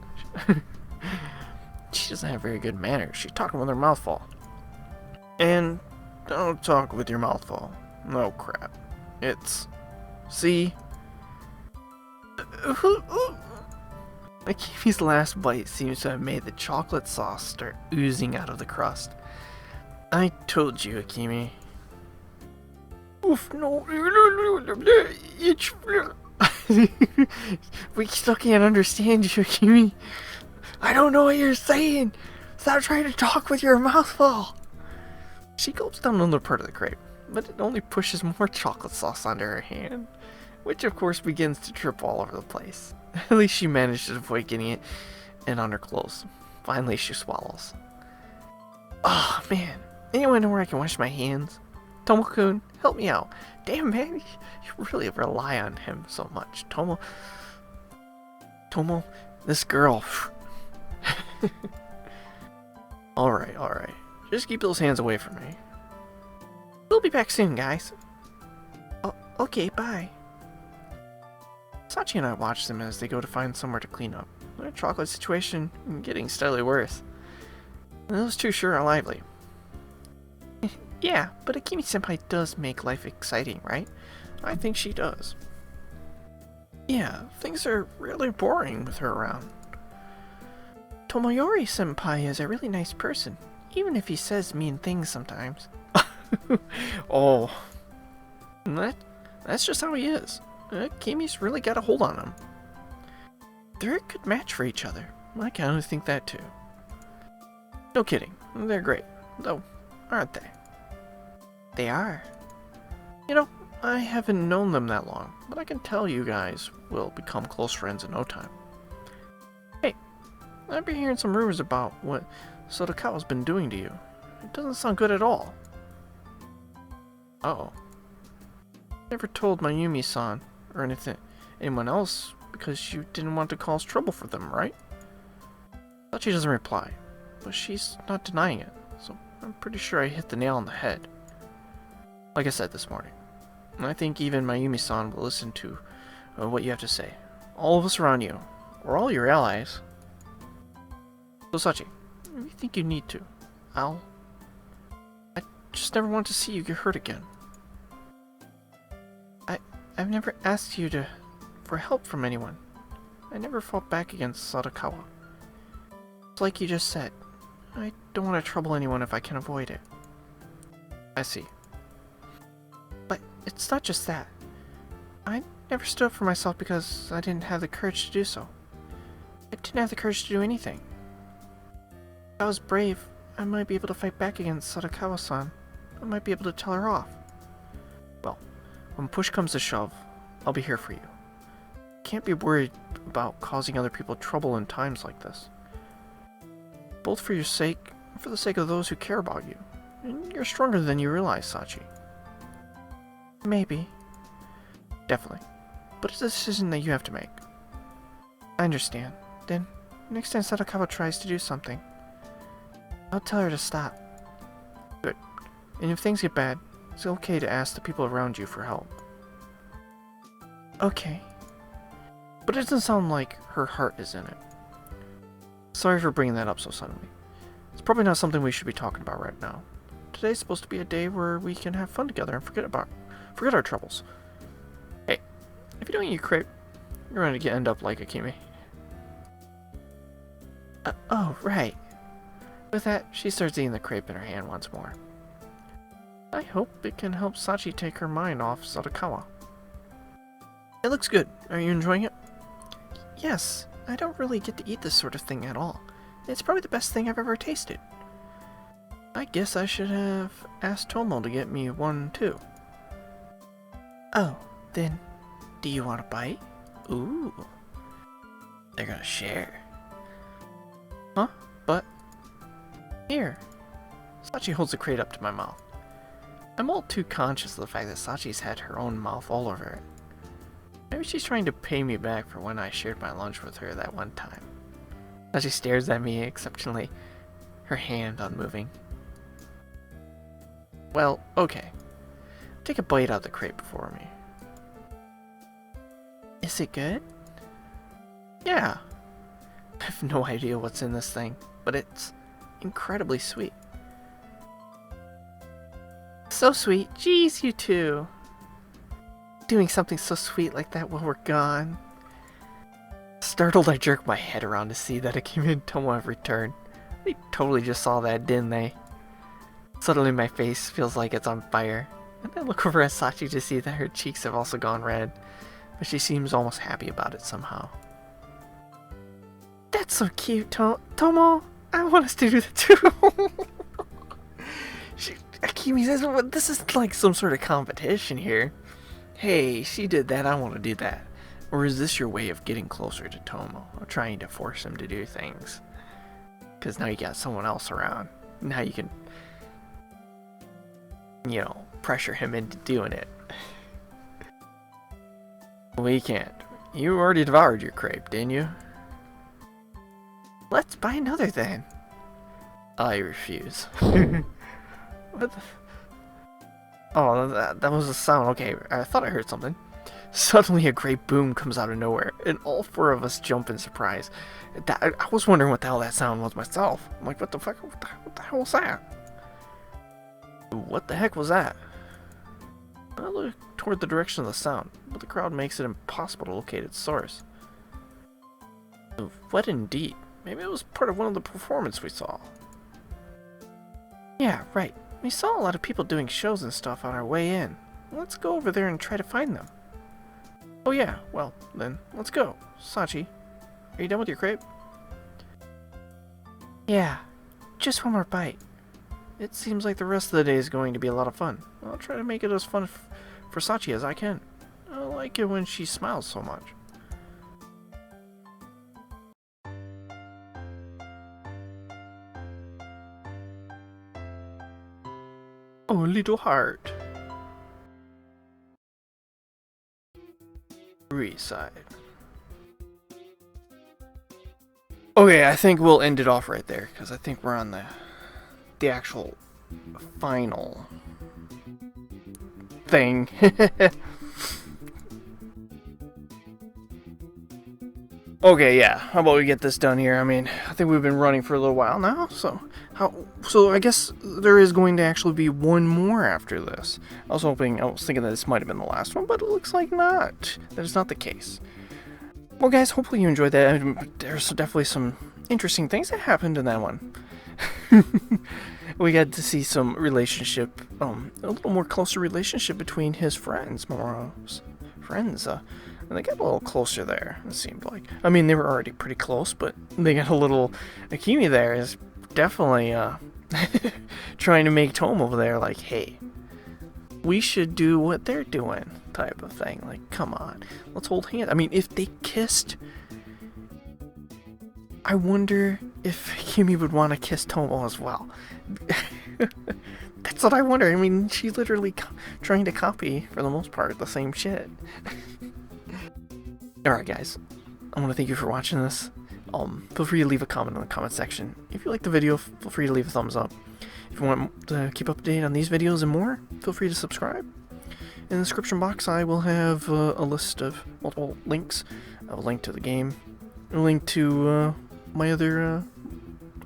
She doesn't have very good manners. She's talking with her mouth full. And don't talk with your mouth full. No crap. It's... See? Akimi's last bite seems to have made the chocolate sauce start oozing out of the crust. I told you, Akimi. Oof, no. It's... We still can't understand you, Akimi. I don't know what you're saying. Stop trying to talk with your mouth full. She gulps down another part of the crepe, but it only pushes more chocolate sauce onto her hand. which of course begins to trip all over the place. At least she managed to avoid getting it in on her clothes. Finally, she swallows. Oh man, anyone know where I can wash my hands? Tomo-kun, help me out. Damn man, you really rely on him so much. Tomo, this girl. Alright. Just keep those hands away from me. We'll be back soon, guys. Oh, okay, bye. Sachi and I watch them as they go to find somewhere to clean up. Their chocolate situation getting steadily worse. And those two sure are lively. Yeah, but Akemi-senpai does make life exciting, right? I think she does. Yeah, things are really boring with her around. Tomoyori-senpai is a really nice person, even if he says mean things sometimes. Oh. That's just how he is. Akemi's really got a hold on him. They're a good match for each other. I kind of think that too. No kidding, they're great, though, aren't they? They are. You know, I haven't known them that long, but I can tell you guys will become close friends in no time. Hey, I've been hearing some rumors about what Sadakawa's been doing to you. It doesn't sound good at all. Uh-oh. Never told Mayumi-san or anyone else because you didn't want to cause trouble for them, right? Sachi doesn't reply, but she's not denying it, so I'm pretty sure I hit the nail on the head. Like I said this morning, I think even Mayumi-san will listen to what you have to say. All of us around you, or all your allies. So Sachi, if you think you need to, I just never want to see you get hurt again. I've never asked you for help from anyone. I never fought back against Sadakawa. It's like you just said. I don't want to trouble anyone if I can avoid it. I see. But it's not just that. I never stood up for myself because I didn't have the courage to do so. I didn't have the courage to do anything. If I was brave, I might be able to fight back against Sadakawa-san. I might be able to tell her off. Well, when push comes to shove, I'll be here for you. Can't be worried about causing other people trouble in times like this. Both for your sake and for the sake of those who care about you. And you're stronger than you realize, Sachi. Maybe. Definitely. But it's a decision that you have to make. I understand. Then, next time Sadakawa tries to do something, I'll tell her to stop. Good. And if things get bad, it's okay to ask the people around you for help. Okay. But it doesn't sound like her heart is in it. Sorry for bringing that up so suddenly. It's probably not something we should be talking about right now. Today's supposed to be a day where we can have fun together and forget our troubles. Hey, if you don't eat your crepe, you're going to end up like Akemi. Oh, right. With that, she starts eating the crepe in her hand once more. I hope it can help Sachi take her mind off Sadakawa. It looks good. Are you enjoying it? Yes, I don't really get to eat this sort of thing at all. It's probably the best thing I've ever tasted. I guess I should have asked Tomo to get me one too. Oh, then, do you want a bite? Ooh. They're gonna share. Huh? But... Here. Sachi holds the crate up to my mouth. I'm all too conscious of the fact that Sachi's had her own mouth all over it. Maybe she's trying to pay me back for when I shared my lunch with her that one time. Sachi stares at me exceptionally, her hand unmoving. Well, okay. Take a bite out of the crepe before me. Is it good? Yeah. I have no idea what's in this thing, but it's incredibly sweet. So sweet. Jeez, you two. Doing something so sweet like that while we're gone. Startled, I jerk my head around to see that Akemi and Tomo have returned. They totally just saw that, didn't they? Suddenly my face feels like it's on fire, and I look over at Sachi to see that her cheeks have also gone red, but she seems almost happy about it somehow. That's so cute, Tomo! I want us to do that too! Akemi says, well, this is like some sort of competition here. Hey, she did that, I want to do that. Or is this your way of getting closer to Tomo? Or trying to force him to do things? Because now you got someone else around. Now you can, you know, pressure him into doing it. We can't. You already devoured your crepe, didn't you? Let's buy another then. I refuse. What the... Oh, that was a sound. Okay, I thought I heard something. Suddenly a great boom comes out of nowhere, and all four of us jump in surprise. I was wondering what the hell that sound was myself. I'm like, what the fuck? What the hell was that? What the heck was that? I look toward the direction of the sound, but the crowd makes it impossible to locate its source. What indeed? Maybe it was part of one of the performances we saw. Yeah, right. We saw a lot of people doing shows and stuff on our way in. Let's go over there and try to find them. Oh yeah, well, then, let's go. Sachi, are you done with your crepe? Yeah, just one more bite. It seems like the rest of the day is going to be a lot of fun. I'll try to make it as fun for Sachi as I can. I like it when she smiles so much. Oh, little heart. Reside. Okay, I think we'll end it off right there, because I think we're on the actual final thing. Okay, yeah. How about we get this done here? I mean, I think we've been running for a little while now, so I guess there is going to actually be one more after this. I was thinking that this might have been the last one, but it looks like not. That is not the case. Well, guys, hopefully you enjoyed that. There's definitely some interesting things that happened in that one. We got to see some relationship, a little more closer relationship between his friends, Mamoru's friends. And they got a little closer there, it seemed like. I mean, they were already pretty close, but they got a little... Akemi there is definitely trying to make Tomo there like, hey, we should do what they're doing type of thing. Like, come on, let's hold hands. I mean, if they kissed, I wonder if Akemi would want to kiss Tomo as well. That's what I wonder. I mean, she's literally trying to copy, for the most part, the same shit. Alright guys, I want to thank you for watching this. Feel free to leave a comment in the comment section. If you like the video, feel free to leave a thumbs up. If you want to keep up to date on these videos and more, feel free to subscribe. In the description box I will have a list of multiple links. A link to the game, a link to my other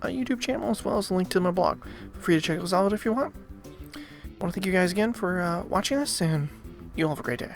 YouTube channel, as well as a link to my blog. Feel free to check those out if you want. I want to thank you guys again for watching this, and you all have a great day.